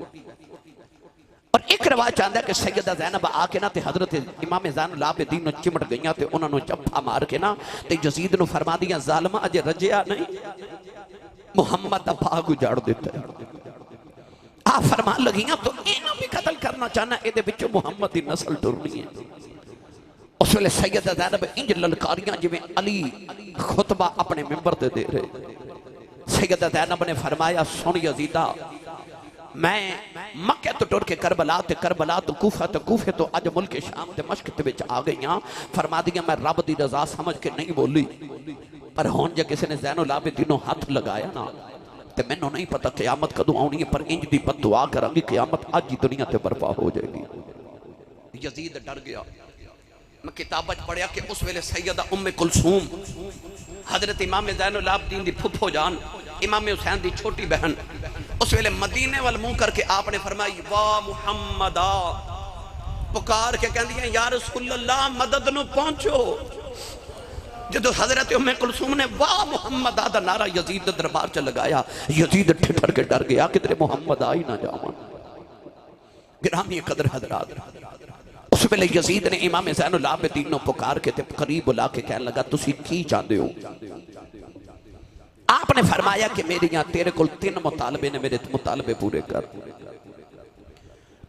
[SPEAKER 1] और एक रवायत चाहता है कि सैयदा ज़ैनब आके ना ते हजरत इमाम ज़ैनुल आबिदीन नु चिमट गईयां ते उन्होंने जफ्फा मार के ना ते यजीद नु फरमा दिया ज़ालिमा अजे रजिया नहीं, मुहम्मद दा भाग उजाड़ दिता है। आ फरमान लगियां तो इन्हों भी कत्ल करना चाहना, ये विचों मुहम्मद दी नस्ल टुरनी है। उस वेले सैयदा ज़ैनब इंज ललकारियां जिवें अली खुतबा अपने मिंबर ते दे रहे। सैयदा ज़ैनब ने फरमाया सुन यजीदा, मैं मक्के तो टुर के करबला ते करबला तो कूफा ते कूफे तो अज मुल्क शाम ते मश्क ते विच आ गई हां। फरमा दिया मैं रब दी रजा समझ के नहीं बोली, पर हुण जे किसी ने ज़ैनुल आबिदीन हाथ लगाया ना ते मैनू नहीं पता क़यामत कदों आउणी है, पर इंज दी बददुआ करांगी क़यामत अज ही दुनिया ते बर्पा हो जाएगी। यजीद डर गया। मैं किताब पढ़िया कि उस वेले सैयदा उम्मे कुलसूम हजरत इमाम ज़ैनुल आबिदीन दी फुफो जान इमाम हुसैन दी छोटी बहन उस वेले मदीने वाल मुंह करके आपने फरमाई वाह मुहम्मदा, पुकार के कहंदियां या रसूल अल्लाह मदद नु पहुंचो। जदों हजरत उम्मे कुलसूम ने वाह मुहम्मदा दा नारा यजीद दे दरबार च लगाया, यजीद ठिठर के डर गया कि तेरे मुहम्मद आ ही ना जावन। गिरामी कदर हजरात, उस वेले यजीद ने इमाम ज़ैनुल आबिदीन नु पुकार के ते करीब बुला के कहने लगा तुसी की चाहते हो। आपने फरमाया कि मेरे यहाँ तेरे को 3 मुतालबे ने, मेरे मुतालबे पूरे कर।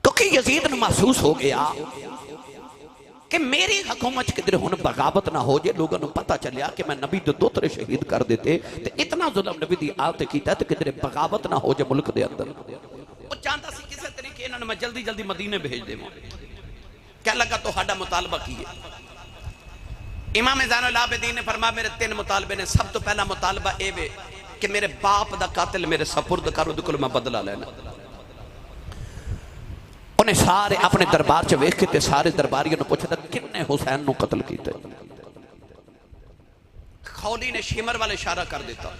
[SPEAKER 1] क्योंकि यजीद ने महसूस हो गया कि मेरी हुकूमत किधर हुन बगावत ना हो जाए, लोगों को पता चलिया कि मैं नबी दे दोतरे शहीद कर देते ते इतना जुल्म नबी दी आदत कीता ते किधर बगावत ना हो जाए मुल्क दे अंदर। वो चाहता सी किसी तरीके इन्होंने मैं जल्दी जल्दी मदीने भेज देवां। क्या लगा तो हाडा मुतालबा की है। इमाम ज़ैनुल आबिदीन ने फरमाया मेरे 3 मुतालबे ने। सब तो पहला मुतालबा ए वे कि मेरे बाप दा कातिल मेरे सपुर्द कर, उहदे कोल मैं बदला लेना। उन्हें सारे अपने दरबार च वेख के ते सारे दरबारियों ने पूछा किन्ने हुसैन नु कत्ल कीता। खौली ने शिमर वाले इशारा कर दिता,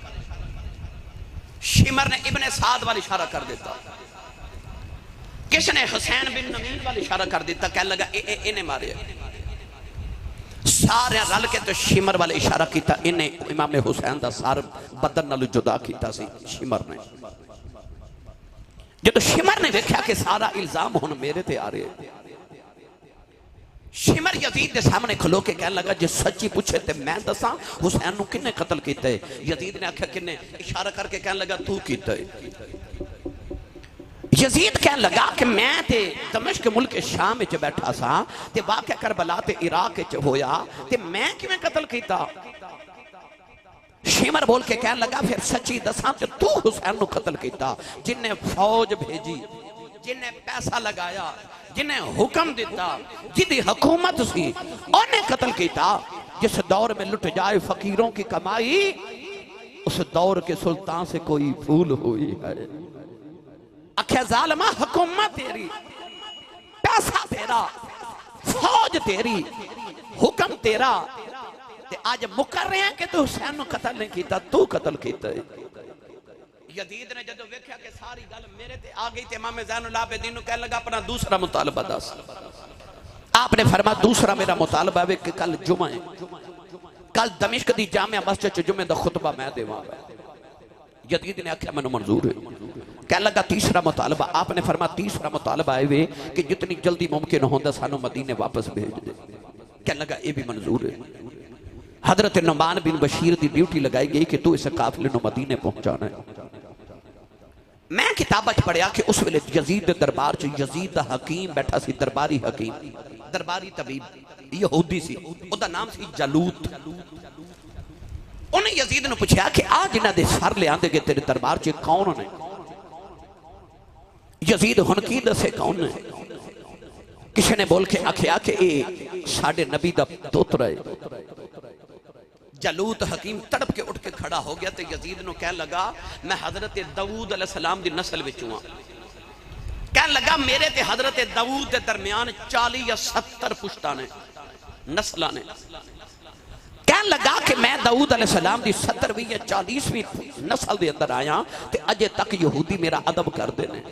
[SPEAKER 1] शिमर ने इब्ने साद वाले इशारा कर दिता, किसने हुसैन बिन नवीन वाले इशारा कर दिता। कह लगा इन्हें मारे। सारे रल के तो शिमर वाले इशारा किया, इन्हें इमाम हुसैन का सर बदन नाल जुदा किया शिमर ने। जो शिमर ने देखा कि सारा इल्जाम हुण मेरे ते आ रहे, शिमर यजीद के सामने खलो के कह लगा जे सच्ची पूछे ते मैं दसा हुसैन नु किन्ने कत्ल कीता है। यजीद ने आख्या किन्ने, इशारा करके कह लगा तू कीता है। यजीद कह लगा कि मैं ते दमिश्क मुल्क शाम विच बैठा सा ते वाक़या करबला ते इराक विच होया ते मैं किवें कत्ल कीता। शिमर बोल के कह लगा फिर सच्ची दसा ते तू हुसैन नु कत्ल कीता। जिन्ने फौज भेजी, जिन्ने पैसा लगाया, जिन्ने हुक्म दिता, जिदी हुकूमत सी उन्हें कत्ल किया। जिस दौर में लुट जाए फकीरों की कमाई, उस दौर के सुल्तान से कोई भूल हुई है। आख्या जालिमा हुकूमत तेरी, पैसा तेरा, फौज तेरी, हुक्म तेरा, ते आज मुकर रहे हैं कि तू हुसैन कत्ल नहीं किया, तू कत्ल किया। यजीद ने जदों वेख्या कि सारी गल मेरे ते आ गई ते इमाम ज़ैनुल आबिदीन नु कहने लगा अपना दूसरा मुतालबा दस। आपने फरमाया दूसरा मेरा मुतालबा है कि कल जुमा है, कल दमिश्क दी जामिया मस्जिद च जुमे दा खुतबा मैं देवांगा। यजीद ने आख्या मैनूं मंजूर है। कह लगा तीसरा मुतालबा, आपने फरमाया तीसरा मुतालबा है कि जितनी जल्दी मुमकिन होता सानू मदीने वापस भेज दे। कह लगा ये भी मंजूर है। हजरत नुमान बिन बशीर की ड्यूटी लगाई गई कि तू इस काफिले को मदीने पहुंचाना है। मैं किताबा च पढ़िया कि उस वेले यजीद के दरबार च यजीद दा हकीम बैठा सी, दरबारी हकीम, दरबारी तबीब यहूदी सी, उसका नाम सी जालूत। उन्हें यजीद ने पूछा कि आ जिन्हां दे सर ले आंदे गए तेरे दरबार च कौन ने? यजीद हुण की दसे कौन ने? किसी ने बोल के आखिया कि ये साडे नबी दा दोतरा है। जालूत हकीम तड़प के उठ के खड़ा हो गया तो यजीद नु कह लगा मैं हजरत दाऊद अलैहिस्सलाम दी नस्ल विचों हां। कह लगा मेरे ते हजरत दाऊद के दरमियान 40 या 70 पुश्तां ने, नस्लां ने। कह लगा कि मैं दाऊद अलैहिस्सलाम दी 70वीं या 40वीं नस्ल दे अंदर आया ते अजे तक यहूदी मेरा अदब करदे ने।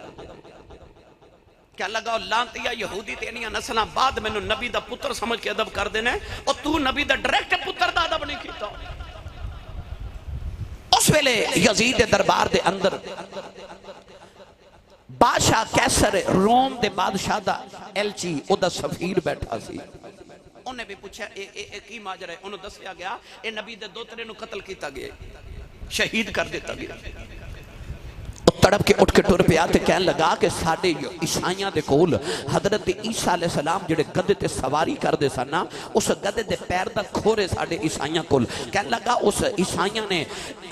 [SPEAKER 1] क्या लगा लांतिया यहूदी तेनिया नस्लां बाद मैनू नबी दा पुत्र समझ के अदब करदे ने और तू नबी दा डायरेक्ट पुत्र दा अदब नहीं कीता। उस वेले यजीद दे दरबार दे अंदर बादशाह कैसर रोम दे बादशाह दा एलची ओदा सफीर बैठा सी। उन्हें भी पूछा ए की माजरा है? उन्हें दसिया गया ए नबी दे दोतरे नु कत्ल किया गया, शहीद कर दिता गया। तड़प के उठ के टुर पिया ते कहन लगा कि साडे ईसाइयां दे कोल हजरत ईसा अलैहिस्सलाम जिहड़े गधे ते सवारी करदे सन ना, उस गधे दे पैर दा खोरे साडे ईसाइयां कोल। कहन लगा उस ईसाइयां ने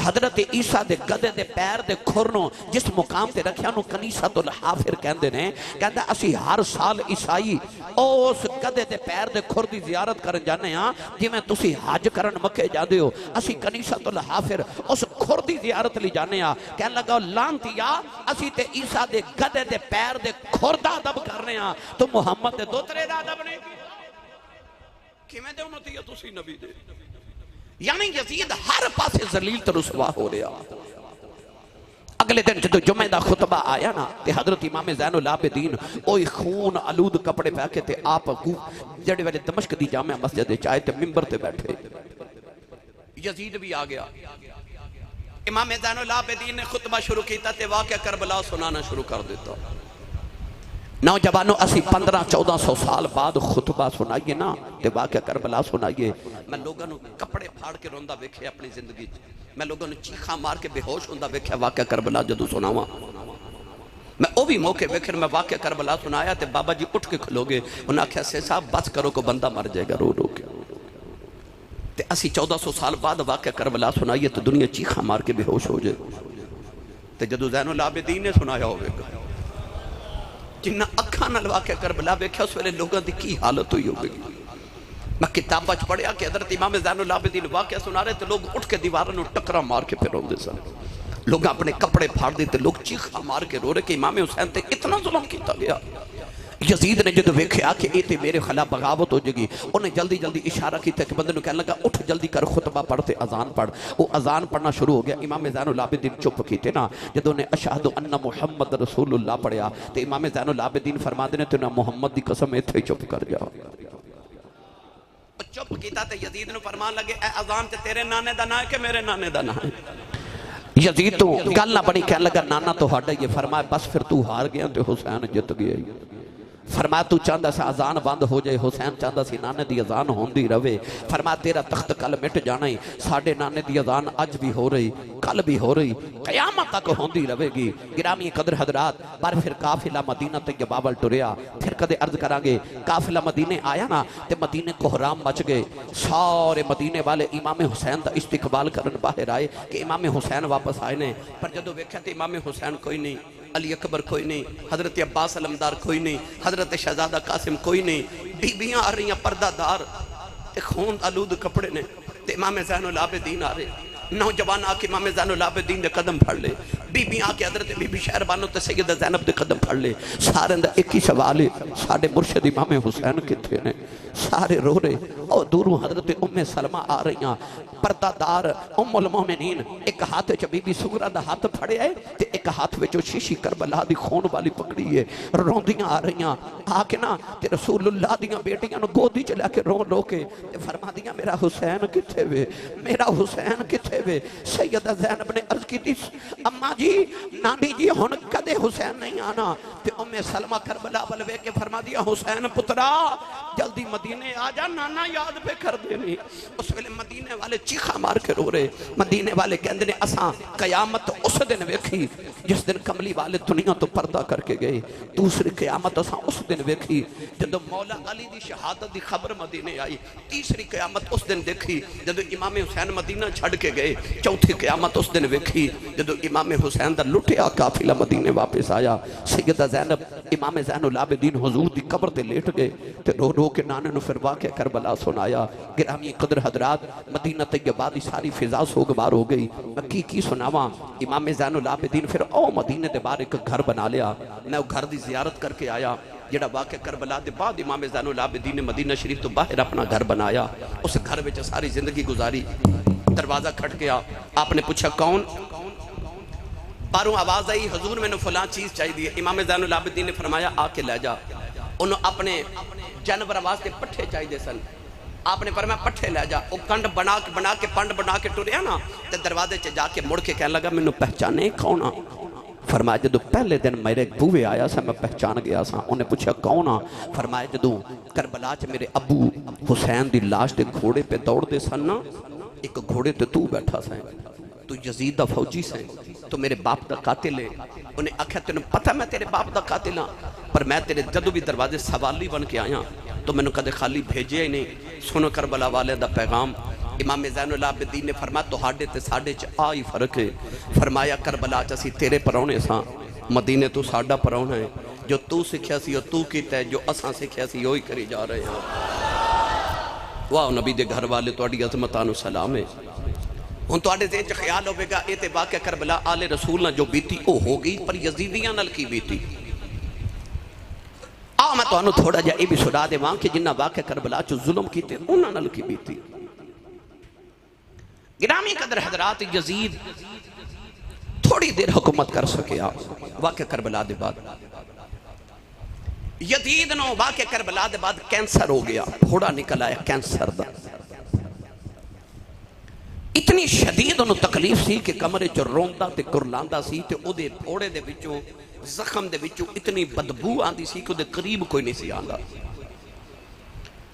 [SPEAKER 1] हजरत ईसा दे गधे दे पैर दे खुर नूं जिस मुकाम ते रखिया उहनूं कनीसतुल हाफिर कहंदे ने। कहंदा असीं हर साल ईसाई उस गधे दे पैर दे खुर दी जियारत करन जाने आ, जिवें तुसीं हज करन मक्के जांदे हो, असीं कनीसतुल हाफिर उस खुर दी जियारत लई जाने आ। कहन लगा लांतिया असी ते ईसा दे गधे दे पैर दे खुर दा अदब करने आ, तो मुहम्मद दे दोतरे दा अदब नहीं किवें दे उम्मती हो तुसी नबी दे? यानी यजीद हर पासे जलील ते रुसवा हो रहा। अगले दिन जो जुमे दा खुतबा आया ना ते हजरत इमाम ज़ैनुल आबिदीन ओए खून आलूद कपड़े पा के ते आप जेड़े वेले दमिश्क दी जामिया मस्जिद विच आए ते मिंबर ते बैठे। यजीद भी आ गया। इमाम ज़ैनुल आबिदीन ने खुतबा शुरू किया ते वाक़या करबला सुनाना शुरू कर दिता। नौजवानों असी 1500-1400 साल बाद खुतबा सुनाइए ना ते वाक़या करबला सुनाइए। मैं लोगों को कपड़े फाड़ के रोंदा वेखे अपनी जिंदगी, मैं लोगों को चीखा मार के बेहोश होंदा वेख्या वाक़या करबला जदों सुनावा। मैं वो भी मौके वेखे मैं वाक़या करबला सुनाया ते बाबा जी उठ के खलोगे, उन्हें आख्या से साहब बस करो को बंदा मर जाएगा रो रो के। ते असी 1400 साल बाद वाक़या करबला सुनाइए तो दुनिया चीखा मार के बेहोश हो जाए। तो जदों ज़ैनुल आबिदीन ने सुनाया होगा, जिन्ना अखा नाल वाक़या करबला वेख्या उस वेले लोगों की की हालत हुई होगी। मैं किताबा च पढ़िया कि हज़रत इमाम ज़ैनुल आबिदीन वाक़या सुना रहे तो लोग उठ के दीवारों में टकरा मार के फिर रोंदे सन। लोग अपने कपड़े फाड़ देते, लोग चीखा मार के रो रहे कि इमाम हुसैन ते इतना जुल्म किया गया। यजीद ने जो वेख्या कि ये मेरे खिलाफ बगावत हो जाएगी, उन्हें जल्दी जल्दी इशारा किया कि बंदे कह लगा उठ जल्दी कर खुतबा पढ़ते अजान पढ़। वो अजान पढ़ना शुरू हो गया। इमाम ज़ैनुल आबिदीन चुप कीते ना, जो ने अशहदु अन्ना मुहम्मद रसूलुल्लाह पढ़िया तो इमाम ज़ैनुल आबिदीन फरमाते ने तो मुहम्मद की कसम इत्थे ही चुप कर गया। चुप किया तो यजीद ने फरमान लगे ए अजान ते तेरे नाने दा ना है कि मेरे नाने दा ना है? यजीद तो गल ना बनी, कह लगा नाना तो हाडा ही। फरमाया बस फिर तू हार गया तो हुसैन जित गया। फरमाया तू चाहता सा अजान बंद हो जाए, हुसैन चाहता सी नाने की अजान होंदी रवे। फरमाया तेरा तख्त कल मिट जाना ही, साडे नाने की अजान अज भी हो रही, कल भी हो रही, कयामत तक होंदी रहेगी। गिरामी कदर हजरात, पर फिर काफिला मदीना तैयबा वल टुरिया। फिर कदे अर्ज करांगे काफिला मदीने आया ना ते मदीने कोहराम मच गए। सारे मदीने वाले इमाम हुसैन का इस्तकबाल करन बाहर आए कि इमाम हुसैन वापस आए ने। पर जदों वेख्या तो इमाम हुसैन कोई नहीं, अली अकबर कोई नहीं, हजरत अब्बास अलमदार कोई नहीं, हजरत शहजादा कासिम कोई नहीं, बीबियां आ रही पर्दादार ते खून आलूद कपड़े ने ते इमाम ज़ैनुल आबिदीन आ रहे। नौजवान आके इमाम ज़ैनुल आबिदीन दे कदम फड़ ले, बीबियां आके हजरत बीबी शहरबानो ते सैयदा ज़ैनब दे कदम फड़ ले। सारे दा एक ही सवाल है, साडे मुर्शिद इमाम हुसैन किथे ने? सारे रो रहे। और दूरों हजरत उम्मे सलमा आ रही, पर्दादार उम्मुल मोमिनीन, एक हाथ च बीबी सुगरा दा हाथ फड़िया है ते एक हाथ विच शीशी करबला दी खून वाली पकड़ी है, रोंदियां आ रही आके ना ते रसूलुल्लाह दियां बेटियां नु गोदी च लैके रो रो के ते फरमादियां मेरा हुसैन किथे वे, मेरा हुसैन किथे वे। सैयदा ज़ैनब ने अर्ज की थी अम्मा जी नानी जी हुण कदे हुसैन नहीं आना, ते उम्मे सलमा करबला वल वेख के फरमा दिया हुसैन पुत्रा जल्दी मदीने आ जा, नाना याद पे कर देनी। उस वेले मदीने वाले चीखा मार के रो रहे, मदीने वाले कहते ने असां कयामत उस दिन वेखी जिस दिन कमली वाले दुनिया तो पर्दा करके गए, दूसरी कयामत असां उस दिन वेखी जदों मौला अली दी शहादत दी खबर मदीने आई, तीसरी कयामत उस दिन देखी जदों इमाम हुसैन मदीना छड़ के गए, चौथी कयामत उस दिन वेखी जदों इमाम हुसैन दा लुटिया काफिला मदीने वापस आया। सैयदा ज़ैनब इमाम ज़ैनुल आबिदीन हुजूर दी कब्र ते लेट गए ते रो रो के नाने नु फिर वाक़या करबला सुनाया। गिरामी कदर हजरात मदीना तैयबा दी सारी फिजा सोगवार हो गई। मैं की सुनावा, इमाम ज़ैनुल आबिदीन फिर ओ मदीने दे बाहर एक घर बना लिया। मैं वो घर की जियारत करके आया जेड़ा वाक़या करबला दे बाद इमाम ज़ैनुल आबिदीन ने मदीना शरीफ तो बाहर अपना घर बनाया, उस घर में सारी जिंदगी गुजारी। दरवाजा खटकिया, आपने पूछा कौन, बारों आवाज आई हजूर मैंने फलां चीज चाहिए। इमाम ज़ैनुल आबिदीन ने फरमाया आके ले जा। उन्होंने अपने जानवर वास्ते पट्ठे चाहिए सन, आपने फरमाया पट्ठे ले जा। वो कंड बना के पंड बना के टुरिया ना ते दरवाजे च जाके मुड़ के कह लगा मैनू पहचाने कौन आ। फरमाया जदों पहले दिन मेरे बूहे आया सा मैं पहचान गया सा। उन्हें पूछा कौन आ, फरमाया जदों करबला च मेरे अबू हुसैन की लाश के घोड़े पे दौड़ते सन ना, एक घोड़े ते तू बैठा सा, तू यजीद दा फौजी से, तो मेरे बाप का कातिल है। उन्हें आख्या तेन पता मैं तेरे बाप का कातिल हाँ, पर मैं तेरे जदों भी दरवाजे सवाली बन के आया तो मैंने कदे खाली भेजे ही नहीं। सुनो करबला वाले का पैगाम। इमाम ज़ैनुल आबिदीन ने फरमाया तुहाडे ते साडे च आ ही फर्क है। फरमाया करबला च असीं तेरे परौने सां, मदीने तू साडा परौना है। जो तू सीखिया सी तू कीता है, जो असां सीखिया सी ओही करी जा रहे हैं। वाह नबी दे घर वाले तुहाडी अज़मतां नूं सलाम है। हुण तुहाडे ज़हन च ख्याल होवेगा ये ते वाक़या करबला आले रसूल नाल जो बीती ओ हो गई, पर यजीदियां नाल की बीती। आ मैं तुहानूं थोड़ा जिहा ये भी सुना देवां कि जिन्हां वाक़या करबला च जुल्म कीते उन्हां नाल की बीती। गिरामी कदर हजरात यजीद थोड़ी देर हुकूमत कर सकिया वाक़या करबला दे बाद। यजीद नो वाक़या करबला दे बाद कैंसर हो गया, फोड़ा निकल आया कैंसर दा। इतनी शदीद उन्हें तकलीफ सी कि कमरे च रोंदा ते कुरलांदा सी ते ओदे फोड़े दे विचों जख्म दे विचों इतनी बदबू आंदी सी कि ओदे करीब कोई नहीं सी आंदा।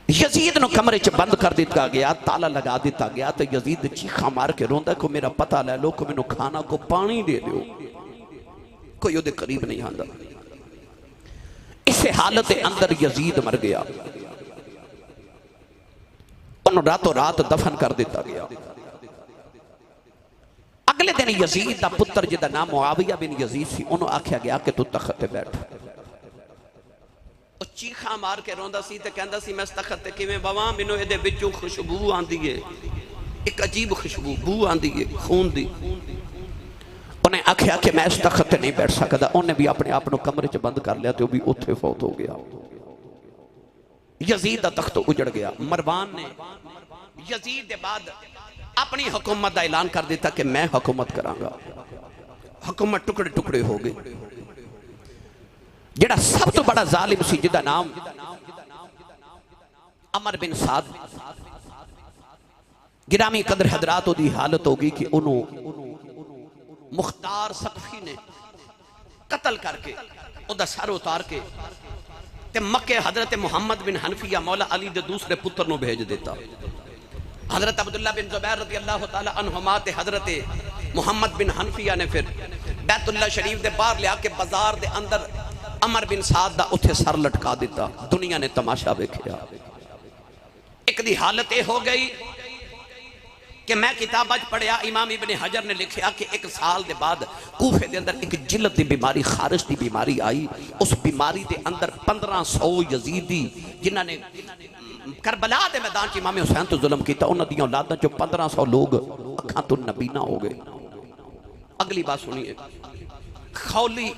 [SPEAKER 1] यजीद नो कमरे च बंद कर दिता गया, ताला लगा दिता गया। तो यजीद चीखा मार के रोंदा को मेरा पता लै लो, को मैनू खाना को पानी दे दो, कोई ओदे करीब नहीं आंदा। इस हालत के अंदर यजीद मर गया, उन्होंने रातों रात दफन कर दिता गया। अगले दिन यजीद का पुत्र जिसका नाम मुआविया बिन यजीद सी, उन्होंने आख्या गया कि तू तख्त पे बैठ। चीखा मार के रोंदा सी ते कहंदा सी मैं इस तख्त ते किवें बवां, मैनू इहदे विचों खुशबू आंदी है, एक अजीब खुशबू बू आंदी है खून दी। उन्हें आख्या कि मैं इस तख्त ते नहीं बैठ सकता। उन्हें भी अपने आप को कमरे च बंद कर लिया तो भी उत्थे फौत हो गया। यजीद का तख्त उजड़ गया। मरवान ने यजीद के बाद अपनी हुकूमत का ऐलान कर दिता कि मैं हुकूमत करांगा। हुकूमत टुकड़े टुकड़े हो गई। जेड़ा सब तो बड़ा जालिम सी जिदा नाम अमर बिन साद, गिरामी कदर हजरात ओदी हालत हो गई कि उन्होंने मुख्तार सकफी ने कत्ल करके ओदा सर उतार के ते मक्के हजरत मुहम्मद बिन हनफिया मौला अली दे दूसरे पुत्र नु भेज देता। हजरत अब्दुल्ला बिन जुबैर रज़ी अल्लाह तआला अन्हुमा ते हजरत मुहम्मद बिन हनफिया ने फिर बैतुल्ला शरीफ दे बाहर लिया के बाजार दे अंदर अमर बिन साद दा उत्थे सर लटका दिता। दुनिया ने तमाशा वेखिया। एक दी हालत यह हो गई कि मैं किताब पढ़िया, इमाम इब्ने हजर ने लिखा कि एक साल के बाद कूफे के अंदर एक जिलत की बीमारी, खारिश की बीमारी आई। उस बीमारी के अंदर 1500 यजीदी जिन्होंने करबला के मैदान इमाम हुसैन तो जुल्म किया, उन्होंने औलादा चो 1500 लोग अखां तो नबीना हो गए। अगली बात सुनिए, खौली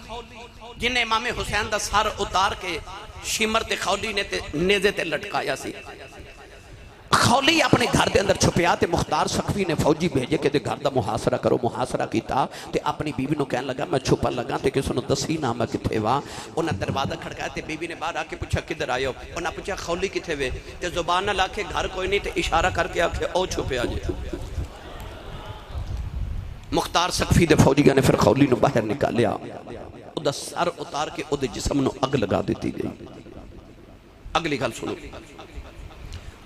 [SPEAKER 1] जिन्हें इमाम हुसैन का सर उतार के शिमर ते खौली ने ते नेजे ते लटकाया सी। खौली अपने घर के अंदर छुपया तो मुख्तार सखवी ने फौजी भेजे कि घर का मुहासरा करो। मुहासरा किया तो अपनी बीवी को कहन लगा मैं छुपन लगा तो किसी को दसी ना मैं कितने वा। उन्हें दरवाजा खड़काया तो बीवी ने बाहर आके पूछा किधर आयो। उन्हें पूछा खौली कितने वे तो जुबान ना लाके घर कोई नहीं तो इशारा करके आखे ओ छुपया जी। मुख्तार सखवी के फौजियों ने फिर खौली को बाहर निकालिया, उसका सर उतार के उसके जिस्म को अग लगा दी गई। अगली गल सुनो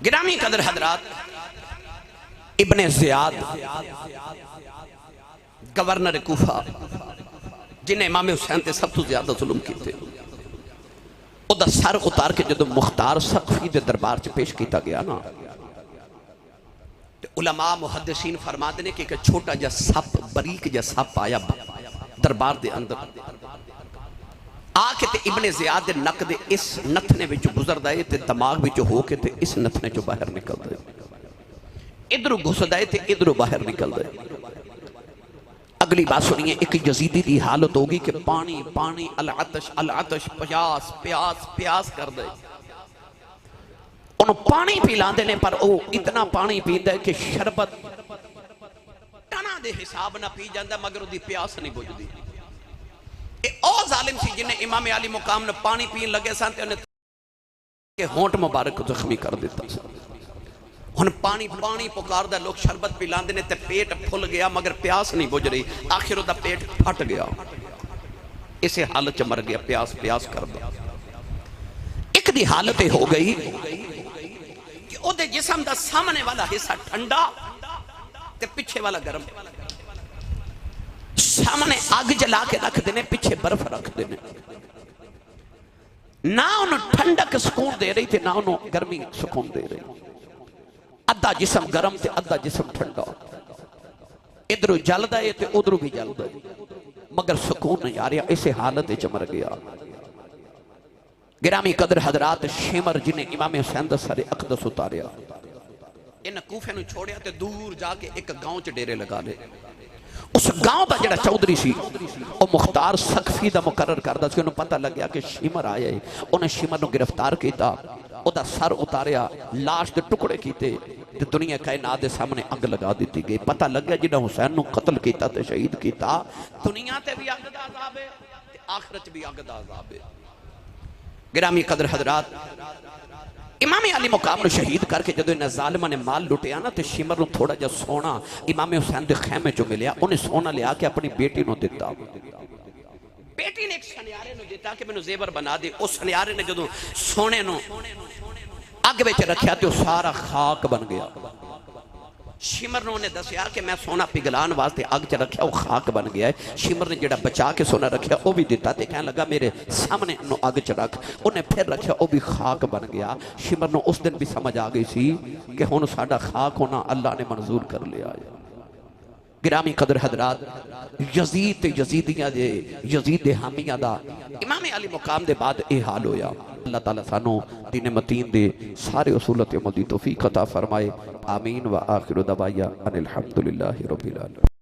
[SPEAKER 1] गिरामी कदर हजरात, इब्ने ज़ियाद गवर्नर कूफा जिन्हें इमाम हुसैन ते सब तो ज्यादा जुल्म किए, उसका सर उतार के जो मुख्तार सखवी के दरबार च पेश किया गया ना, तो उलमा मुहद्दिसीन फरमाते ने कि एक छोटा जा सप बरीक जा सप आया दरबार के अंदर आके ते इब्ने ज़ियाद दे नक दे इस नथने विच गुजरदा है ते दिमाग विच हो के ते इस नथने चो बाहर निकलदा है, इधरों घुसदा है ते इधरों बाहर निकलदा है। अगली बात सुनिए, एक यजीदी की हालत होगी कि पानी पानी अल आतश प्यास प्यास प्यास कर दे। उन्होंने पानी पिलाते ने पर वो इतना पानी पींदा है कि शरबत टना दे हिसाब ना पी जाता मगर उसकी प्यास नहीं बुझदी। जालिम सी जिन्हें इमाम अली मुकाम ने पानी पीन लगे सन के होंठ मुबारक जख्मी कर दिता। हुन पानी पानी पुकारदा, लोग शरबत पिलांदे ने ते पेट फुल गया मगर प्यास नहीं बुझ रही। आखिर उसका पेट फट गया, इसे हालत च मर गया प्यास प्यास करदा। एक दी हालत हो गई कि ओदे जिस्म दा सामने वाला हिस्सा ठंडा ते पिछे वाला गर्म। सामने अग जला के रखते हैं, पिछे बर्फ रखते हैं। ना उन्होंने ठंडक सुकून दे रही थी ना उन्होंने गर्मी सुकून दे रही। अद्धा जिस्म गर्म ते अद्धा जिस्म ठंडा, इधरों जलदा है ते उधरों भी जलदा है मगर सुकून नहीं आ रहा। इसे हालत च मर गया। गिरामी कदर हजरात, शिमर जिन्हें इमाम हुसैन दा सर अकदस उतारिया, इन कूफे नूं छोड़िया ते दूर जाके एक गांव च डेरे लगा ले। उस गांव का जो चौधरी सी वो मुख्तार सखवी का मुकर्रर करता सी। उन्हें पता लग्या कि शिमर आया है, उन्हें शिमर को गिरफ्तार किया, उसका सर उतारिया, लाश के टुकड़े किए, दुनिया कायनात के सामने अग लगा दी गई। पता लग्या जिन्हें हुसैन को कतल किया ते शहीद किया, दुनिया ते भी अग दा अज़ाब है ते आखिरत भी अग दा अज़ाब है। गिरामी कदर हजरात, इमाम अली मुकाम को शहीद करके जो इन जालिमा ने माल लुटिया ना, तो शिमर को थोड़ा जा सोना इमाम हुसैन के खैमे चो मिलिया। उन्हें सोना लिया के अपनी बेटी को दिता। बेटी ने एक सनियारे को दिता कि मैनू जेवर बना दे। उस सनियारे ने जो सोने को अग विच रखा तो सारा खाक बन गया। शिमर ने उन्हें दसिया कि मैं सोना पिघलान वास्ते अग च रखा, वो खाक बन गया है। शिमर ने जो बचा के सोना रखा वह भी दिता, तो कहने लगा मेरे सामने अग च रख। उन्हें फिर रखा, वह भी खाक बन गया। शिमर ने उस दिन भी समझ आ गई सी कि हुण साडा खाक होना अल्लाह ने मंजूर कर लिया है। गिरामी कदर हजरात, यजीद यजीदियां दे यजीद हामियां दा इमाम अली मुकाम दे बाद यह हाल होया। अल्लाह ताला सानू दीन मतीन दे सारे उसूलत अमल दी तौफीक अता फरमाए। आमीन व आखिर दवाया अनिल हम्दुलिल्लाहि रब्बिल आलमीन।